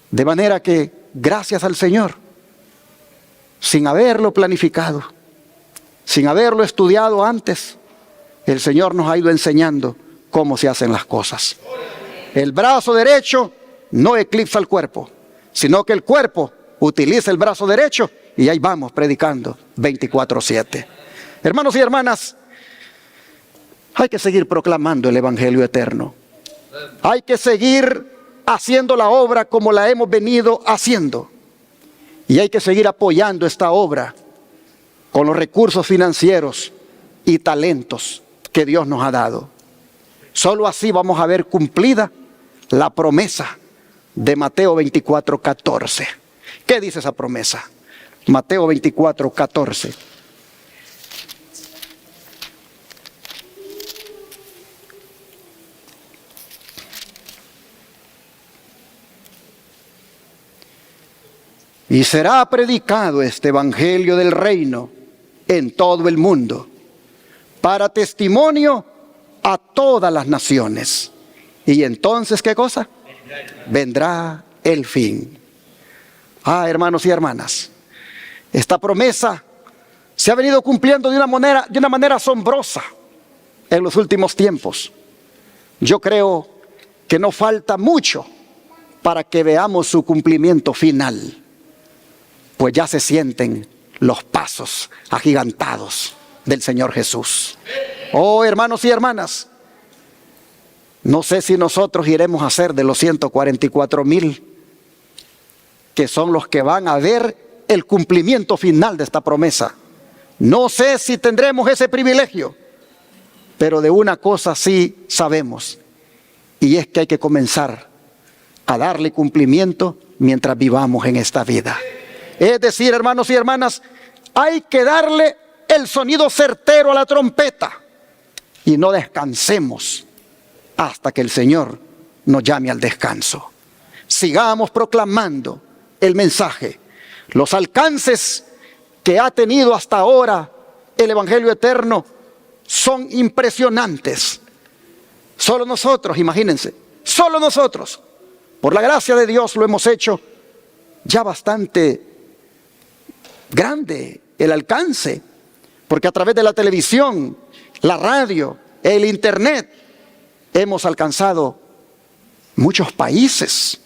De manera que, gracias al Señor, sin haberlo planificado, sin haberlo estudiado antes, el Señor nos ha ido enseñando cómo se hacen las cosas. El brazo derecho no eclipsa al cuerpo, sino que el cuerpo utiliza el brazo derecho, y ahí vamos predicando 24/7. Hermanos y hermanas, hay que seguir proclamando el evangelio eterno. Hay que seguir haciendo la obra como la hemos venido haciendo. Y hay que seguir apoyando esta obra con los recursos financieros y talentos que Dios nos ha dado. Solo así vamos a ver cumplida la promesa de Mateo 24:14. ¿Qué dice esa promesa? Mateo 24:14. Y será predicado este evangelio del reino en todo el mundo, para testimonio a todas las naciones. Y entonces, ¿qué cosa? Vendrá el fin. Hermanos y hermanas, esta promesa se ha venido cumpliendo de una manera asombrosa en los últimos tiempos. Yo creo que no falta mucho para que veamos su cumplimiento final, pues ya se sienten los pasos agigantados del Señor Jesús. Oh, hermanos y hermanas, no sé si nosotros iremos a ser de los 144,000 que son los que van a ver el cumplimiento final de esta promesa, No sé si tendremos ese privilegio, pero de una cosa sí sabemos, y es que hay que comenzar a darle cumplimiento mientras vivamos en esta vida. Es decir, hermanos y hermanas, hay que darle el sonido certero a la trompeta y no descansemos hasta que el Señor nos llame al descanso. Sigamos proclamando el mensaje. Los alcances que ha tenido hasta ahora el Evangelio eterno son impresionantes. Solo nosotros, imagínense, solo nosotros, por la gracia de Dios, lo hemos hecho ya bastante grande el alcance, porque a través de la televisión, la radio, el internet, hemos alcanzado muchos países.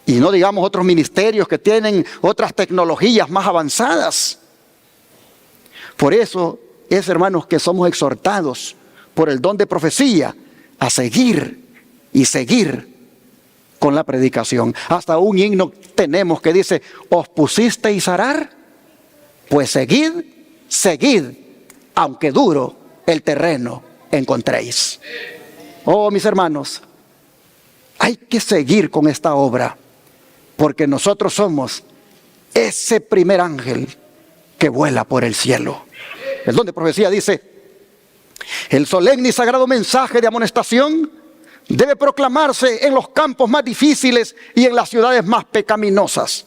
Y no digamos otros ministerios que tienen otras tecnologías más avanzadas. Por eso es, hermanos, que somos exhortados por el don de profecía a seguir y seguir con la predicación. Hasta un himno tenemos que dice: os pusisteis a arar, pues seguid, seguid, aunque duro el terreno encontréis. Oh, mis hermanos, hay que seguir con esta obra, porque nosotros somos ese primer ángel que vuela por el cielo. El don de profecía dice: el solemne y sagrado mensaje de amonestación debe proclamarse en los campos más difíciles y en las ciudades más pecaminosas,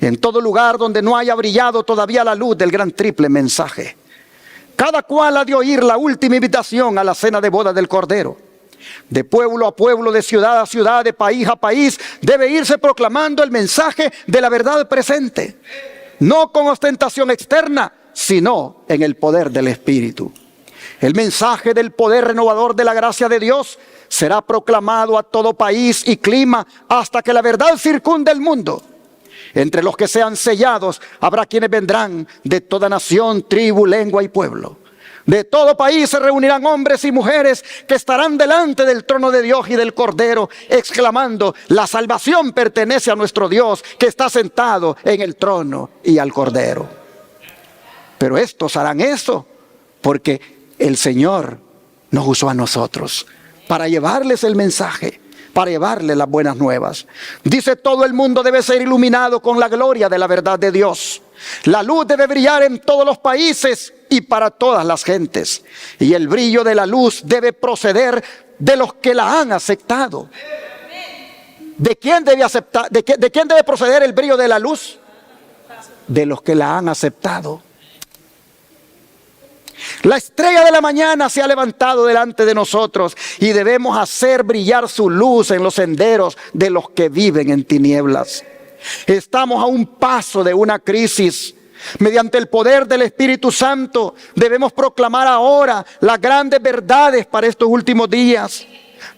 en todo lugar donde no haya brillado todavía la luz del gran triple mensaje. Cada cual ha de oír la última invitación a la cena de boda del Cordero. De pueblo a pueblo, de ciudad a ciudad, de país a país, debe irse proclamando el mensaje de la verdad presente, no con ostentación externa, sino en el poder del Espíritu. El mensaje del poder renovador de la gracia de Dios será proclamado a todo país y clima hasta que la verdad circunde el mundo. Entre los que sean sellados habrá quienes vendrán de toda nación, tribu, lengua y pueblo. De todo país se reunirán hombres y mujeres que estarán delante del trono de Dios y del Cordero, exclamando: la salvación pertenece a nuestro Dios, que está sentado en el trono, y al Cordero. Pero estos harán eso porque el Señor nos usó a nosotros para llevarles el mensaje, para llevarles las buenas nuevas. Dice: todo el mundo debe ser iluminado con la gloria de la verdad de Dios. La luz debe brillar en todos los países y para todas las gentes. Y el brillo de la luz debe proceder de los que la han aceptado. ¿De quién debe aceptar? ¿De quién debe proceder el brillo de la luz? De los que la han aceptado. La estrella de la mañana se ha levantado delante de nosotros y debemos hacer brillar su luz en los senderos de los que viven en tinieblas. Estamos a un paso de una crisis. Mediante el poder del Espíritu Santo debemos proclamar ahora las grandes verdades para estos últimos días.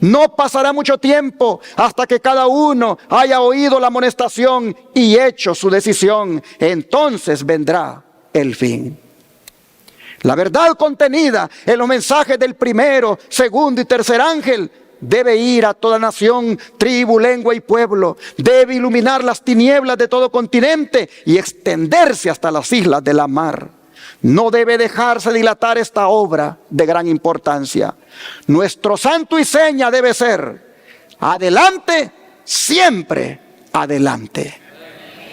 No pasará mucho tiempo hasta que cada uno haya oído la amonestación y hecho su decisión. Entonces vendrá el fin. La verdad contenida en los mensajes del primero, segundo y tercer ángel debe ir a toda nación, tribu, lengua y pueblo. Debe iluminar las tinieblas de todo continente y extenderse hasta las islas de la mar. No debe dejarse dilatar esta obra de gran importancia. Nuestro santo y seña debe ser: adelante, siempre adelante.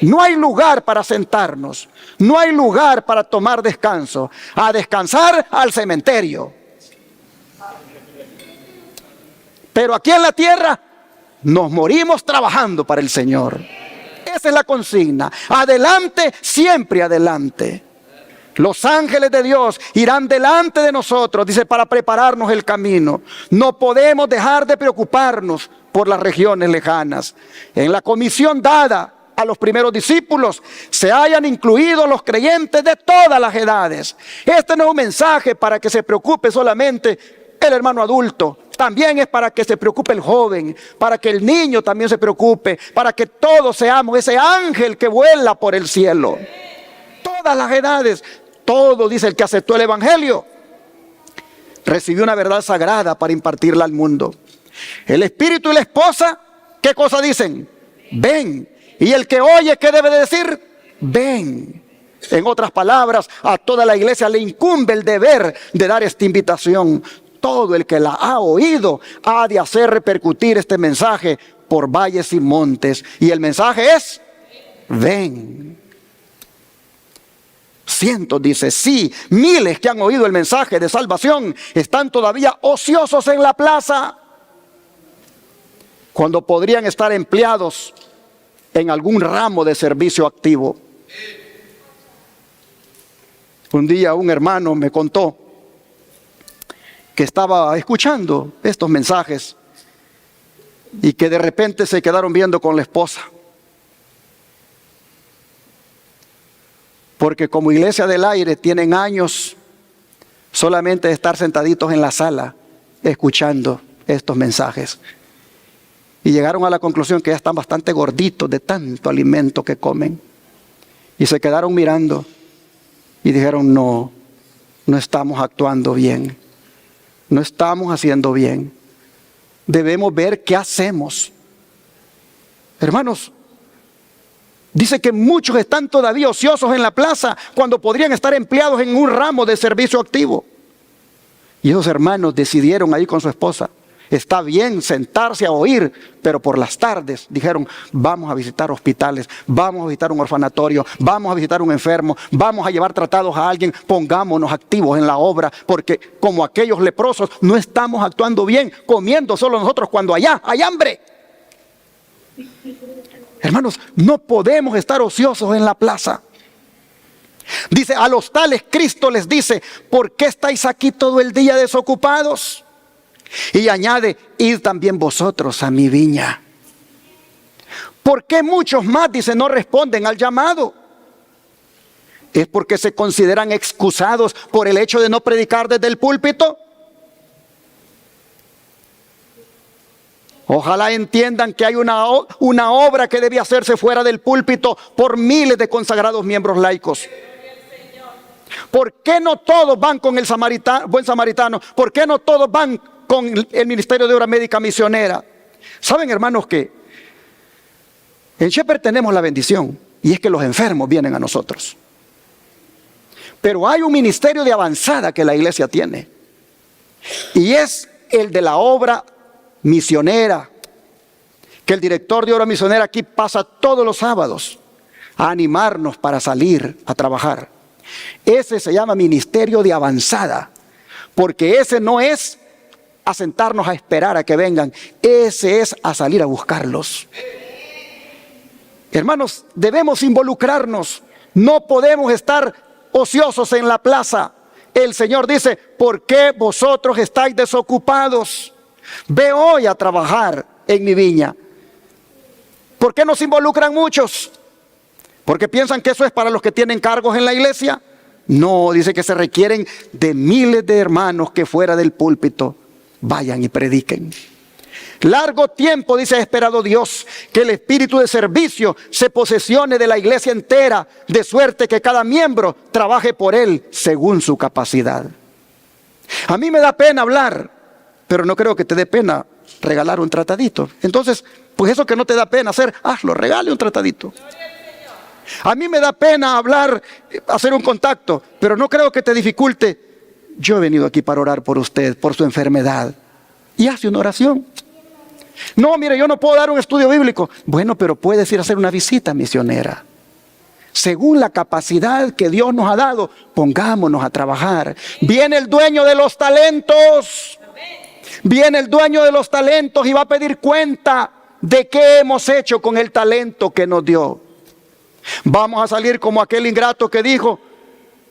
No hay lugar para sentarnos, no hay lugar para tomar descanso. A descansar al cementerio. Pero aquí en la tierra nos morimos trabajando para el Señor. Esa es la consigna. Adelante, siempre adelante. Los ángeles de Dios irán delante de nosotros, dice, para prepararnos el camino. No podemos dejar de preocuparnos por las regiones lejanas. En la comisión dada a los primeros discípulos se hayan incluido los creyentes de todas las edades. Este no es un mensaje para que se preocupe solamente el hermano adulto. También es para que se preocupe el joven, para que el niño también se preocupe, para que todos seamos ese ángel que vuela por el cielo. Todas las edades, todo, dice el que aceptó el Evangelio, recibió una verdad sagrada para impartirla al mundo. El espíritu y la esposa, ¿qué cosa dicen? Ven. Y el que oye, ¿qué debe de decir? Ven. En otras palabras, a toda la iglesia le incumbe el deber de dar esta invitación. Todo el que la ha oído ha de hacer repercutir este mensaje por valles y montes. Y el mensaje es: ven. Cientos, dice, sí, miles que han oído el mensaje de salvación están todavía ociosos en la plaza, cuando podrían estar empleados en algún ramo de servicio activo. Un día un hermano me contó que estaba escuchando estos mensajes y que de repente se quedaron viendo con la esposa. Porque como Iglesia del Aire tienen años solamente de estar sentaditos en la sala escuchando estos mensajes. Y llegaron a la conclusión que ya están bastante gorditos de tanto alimento que comen. Y se quedaron mirando y dijeron: no estamos actuando bien. No estamos haciendo bien. Debemos ver qué hacemos. Hermanos, dice que muchos están todavía ociosos en la plaza cuando podrían estar empleados en un ramo de servicio activo. Y esos hermanos decidieron ahí con su esposa: está bien sentarse a oír, pero por las tardes dijeron: vamos a visitar hospitales, vamos a visitar un orfanatorio, vamos a visitar un enfermo, vamos a llevar tratados a alguien, pongámonos activos en la obra, porque como aquellos leprosos no estamos actuando bien, comiendo solo nosotros cuando allá hay hambre. Hermanos, no podemos estar ociosos en la plaza. Dice: a los tales Cristo les dice: ¿por qué estáis aquí todo el día desocupados? Y añade: id también vosotros a mi viña. ¿Por qué muchos más, dice, no responden al llamado? ¿Es porque se consideran excusados por el hecho de no predicar desde el púlpito? Ojalá entiendan que hay una obra que debe hacerse fuera del púlpito por miles de consagrados miembros laicos. ¿Por qué no todos van con el buen samaritano? ¿Por qué no todos van con el Ministerio de Obra Médica Misionera? Saben, hermanos, que en Shepherd tenemos la bendición, y es que los enfermos vienen a nosotros. Pero hay un ministerio de avanzada que la iglesia tiene, y es el de la obra misionera, que el director de obra misionera aquí pasa todos los sábados a animarnos para salir a trabajar. Ese se llama ministerio de avanzada, porque ese no es a sentarnos a esperar a que vengan, ese es a salir a buscarlos. Hermanos, debemos involucrarnos, no podemos estar ociosos en la plaza. El Señor dice: ¿por qué vosotros estáis desocupados? Ve hoy a trabajar en mi viña. ¿Por qué nos involucran muchos? ¿Porque piensan que eso es para los que tienen cargos en la iglesia? No, dice que se requieren de miles de hermanos que fuera del púlpito vayan y prediquen. Largo tiempo, dice, ha esperado Dios que el espíritu de servicio se posesione de la iglesia entera, de suerte que cada miembro trabaje por él según su capacidad. A mí me da pena hablar, pero no creo que te dé pena regalar un tratadito. Entonces, pues eso que no te da pena hacer, hazlo, regale un tratadito. A mí me da pena hablar, hacer un contacto, pero no creo que te dificulte. Yo he venido aquí para orar por usted, por su enfermedad. Y hace una oración. No, mire, yo no puedo dar un estudio bíblico. Bueno, pero puedes ir a hacer una visita misionera. Según la capacidad que Dios nos ha dado, pongámonos a trabajar. Viene el dueño de los talentos. Viene el dueño de los talentos y va a pedir cuenta de qué hemos hecho con el talento que nos dio. Vamos a salir como aquel ingrato que dijo: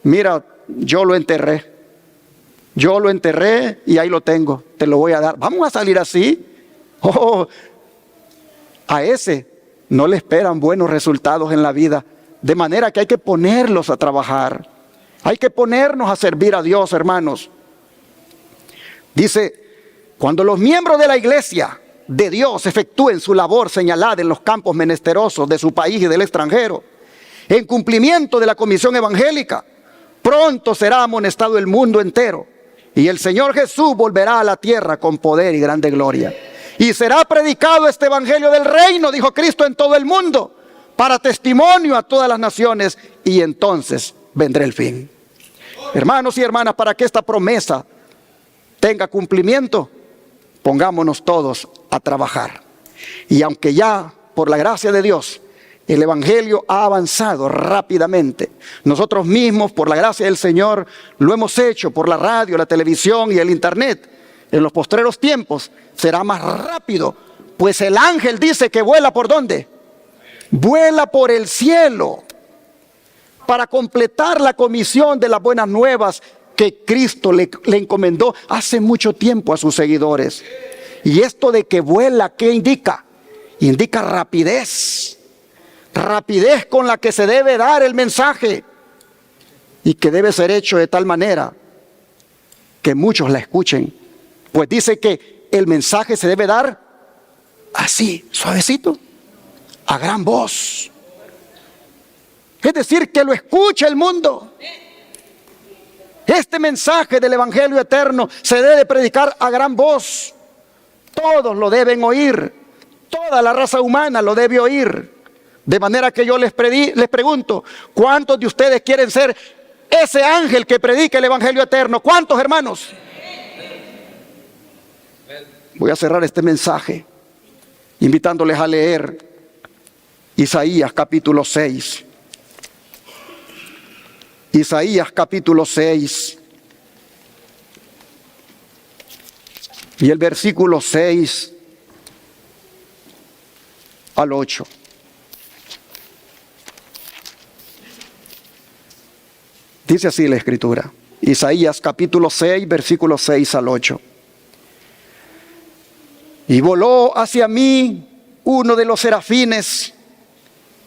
mira, yo lo enterré y ahí lo tengo, te lo voy a dar. Vamos a salir así. A ese no le esperan buenos resultados en la vida, de manera que hay que ponerlos a trabajar, hay que ponernos a servir a Dios, hermanos. Dice: cuando los miembros de la iglesia de Dios efectúen su labor señalada en los campos menesterosos de su país y del extranjero, en cumplimiento de la comisión evangélica, pronto será amonestado el mundo entero, y el Señor Jesús volverá a la tierra con poder y grande gloria. Y será predicado este evangelio del reino, dijo Cristo, en todo el mundo, para testimonio a todas las naciones, y entonces vendrá el fin. Hermanos y hermanas, para que esta promesa tenga cumplimiento, pongámonos todos a trabajar. Y aunque ya, por la gracia de Dios, el Evangelio ha avanzado rápidamente, nosotros mismos, por la gracia del Señor, lo hemos hecho por la radio, la televisión y el internet. En los postreros tiempos será más rápido, pues el ángel dice que vuela ¿por dónde? Vuela por el cielo, para completar la comisión de las buenas nuevas que Cristo le encomendó hace mucho tiempo a sus seguidores. Y esto de que vuela, ¿qué indica? Indica rapidez. Rapidez con la que se debe dar el mensaje, y que debe ser hecho de tal manera que muchos la escuchen. Pues dice que el mensaje se debe dar así, suavecito, a gran voz. Es decir, que lo escuche el mundo. Este mensaje del Evangelio eterno se debe predicar a gran voz. Todos lo deben oír. Toda la raza humana lo debe oír. De manera que yo les pregunto, ¿cuántos de ustedes quieren ser ese ángel que predica el Evangelio eterno? ¿Cuántos, hermanos? Voy a cerrar este mensaje invitándoles a leer Isaías capítulo 6. Isaías capítulo 6 y el versículo 6 al 8. Dice así la Escritura, Isaías capítulo 6, versículo 6 al 8. Y voló hacia mí uno de los serafines,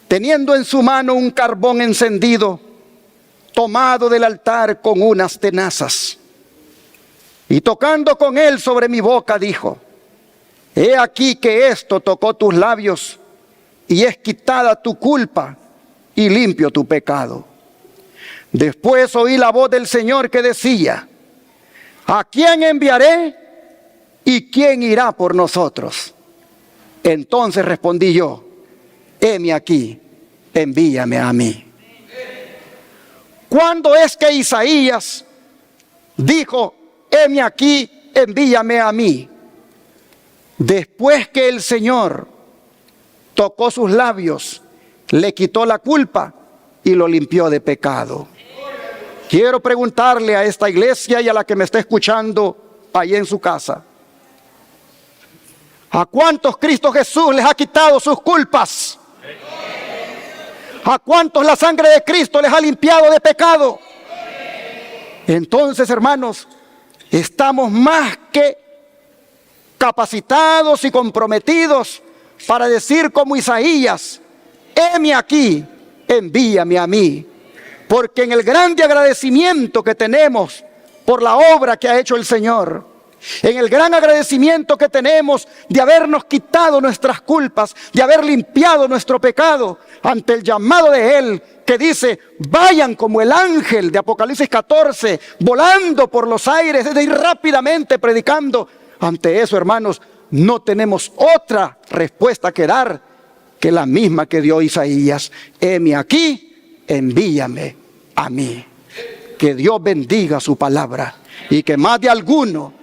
teniendo en su mano un carbón encendido, tomado del altar con unas tenazas. Y tocando con él sobre mi boca, dijo: he aquí que esto tocó tus labios, y es quitada tu culpa, y limpio tu pecado. Después oí la voz del Señor que decía: ¿a quién enviaré? ¿Y quién irá por nosotros? Entonces respondí yo: heme aquí, envíame a mí. ¿Cuándo es que Isaías dijo: heme aquí, envíame a mí? Después que el Señor tocó sus labios, le quitó la culpa y lo limpió de pecado. Quiero preguntarle a esta iglesia y a la que me está escuchando ahí en su casa: ¿a cuántos Cristo Jesús les ha quitado sus culpas? ¿A cuántos la sangre de Cristo les ha limpiado de pecado? Entonces, hermanos, estamos más que capacitados y comprometidos para decir como Isaías: heme aquí, envíame a mí. Porque en el grande agradecimiento que tenemos por la obra que ha hecho el Señor, en el gran agradecimiento que tenemos de habernos quitado nuestras culpas, de haber limpiado nuestro pecado, ante el llamado de Él que dice: vayan como el ángel de Apocalipsis 14, volando por los aires, es decir, rápidamente predicando. Ante eso, hermanos, no tenemos otra respuesta que dar que la misma que dio Isaías: heme aquí, envíame a mí. Que Dios bendiga su palabra y que más de alguno,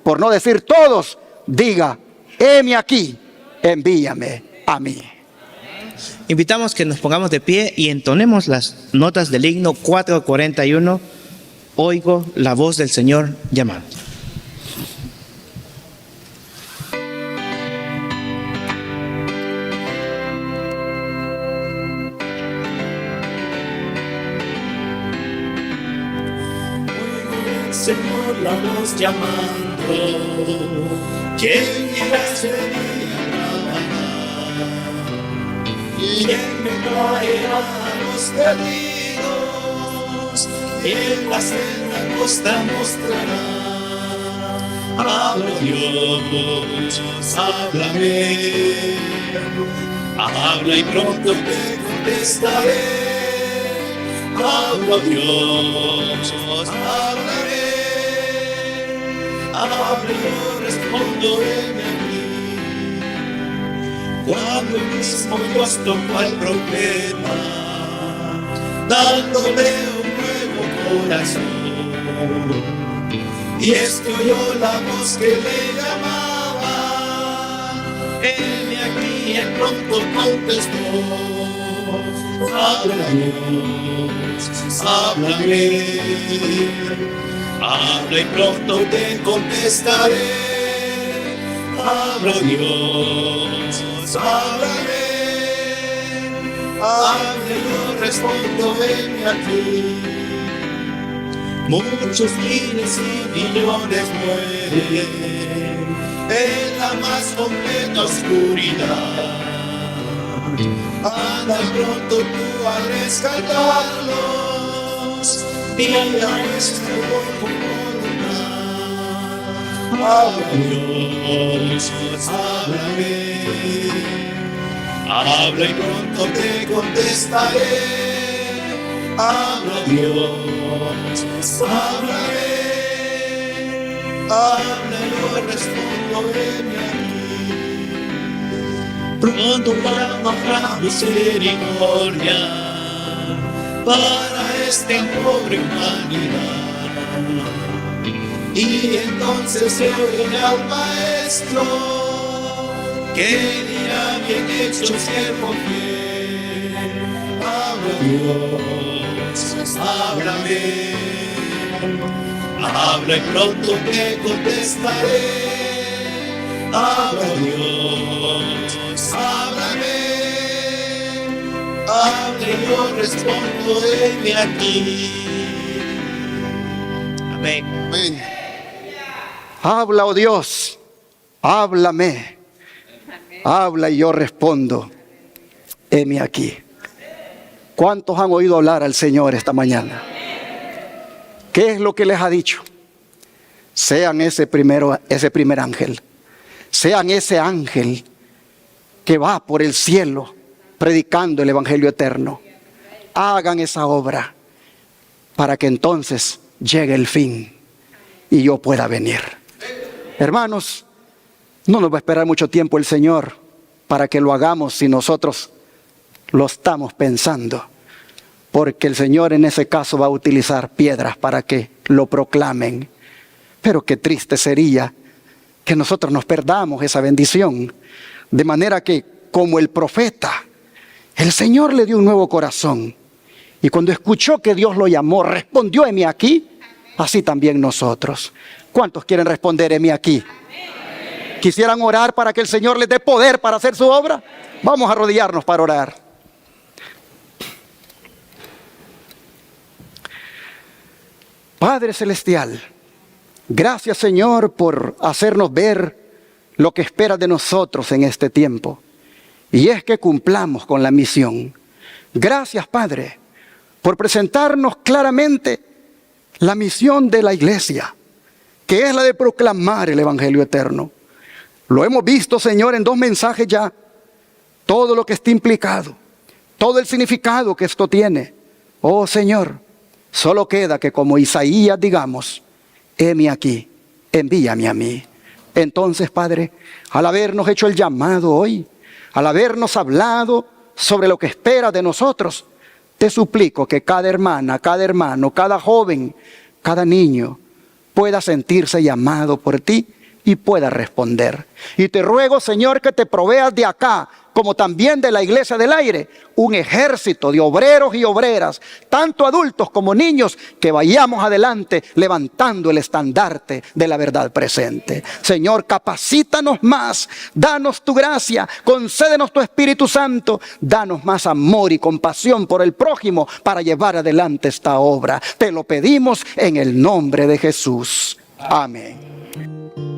por no decir todos, diga: heme aquí, envíame a mí. Invitamos que nos pongamos de pie y entonemos las notas del himno 441, Oigo la voz del Señor llamando. Señor, la voz llamando, ¿quién irá a servir a trabajar? ¿Quién me traerá a los perdidos? ¿Quién la senda angosta mostrará? Habla Dios, háblame, habla y pronto te contestaré. Habla Dios, háblame. Hablo, respondo, heme a mí. cuando el mismo Dios tocó al profeta, dándole un nuevo corazón. Y este oyó la voz que le llamaba, heme aquí, y él pronto contestó, habla Dios, háblame, habla y pronto te contestaré. Habla Dios, háblame, habla y yo respondo, heme aquí. Muchos miles y millones mueren en la más completa oscuridad. Anda pronto tú a rescatarlos y a nuestra voluntad. Habla Dios, háblame, habla y pronto te contestaré. Habla Dios, háblame, habla y yo respondo, heme aquí. Pronto clamará misericordia para esta pobre humanidad, y entonces se oirá al Maestro que dirá, bien hecho siervo fiel. Habla Dios, háblame, habla y pronto te contestaré. Habla Dios, háblame, habla y yo respondo, heme aquí. Amén. Amén. Habla, oh Dios, háblame. Habla y yo respondo, heme aquí. ¿Cuántos han oído hablar al Señor esta mañana? ¿Qué es lo que les ha dicho? Sean ese primer ángel. Sean ese ángel que va por el cielo predicando el evangelio eterno. Hagan esa obra para que entonces llegue el fin y yo pueda venir. Hermanos, no nos va a esperar mucho tiempo el Señor para que lo hagamos si nosotros lo estamos pensando. Porque el Señor en ese caso va a utilizar piedras para que lo proclamen. Pero qué triste sería que nosotros nos perdamos esa bendición. De manera que, como el profeta, el Señor le dio un nuevo corazón. Y cuando escuchó que Dios lo llamó, respondió, heme aquí. Así también nosotros. ¿Cuántos quieren responder, heme aquí? ¿Quisieran orar para que el Señor les dé poder para hacer su obra? Vamos a arrodillarnos para orar. Padre Celestial, gracias Señor por hacernos ver lo que esperas de nosotros en este tiempo. Y es que cumplamos con la misión. Gracias Padre por presentarnos claramente la misión de la iglesia, que es la de proclamar el evangelio eterno. Lo hemos visto Señor en 2 mensajes ya. Todo lo que está implicado, todo el significado que esto tiene. Oh Señor, solo queda que como Isaías digamos, heme aquí, envíame a mí. Entonces, Padre, al habernos hecho el llamado hoy, al habernos hablado sobre lo que espera de nosotros, te suplico que cada hermana, cada hermano, cada joven, cada niño pueda sentirse llamado por ti y pueda responder. Y te ruego, Señor, que te proveas de acá, como también de la iglesia del aire, un ejército de obreros y obreras, tanto adultos como niños, que vayamos adelante levantando el estandarte de la verdad presente. Señor, capacítanos más, danos tu gracia, concédenos tu Espíritu Santo, danos más amor y compasión por el prójimo para llevar adelante esta obra. Te lo pedimos en el nombre de Jesús. Amén.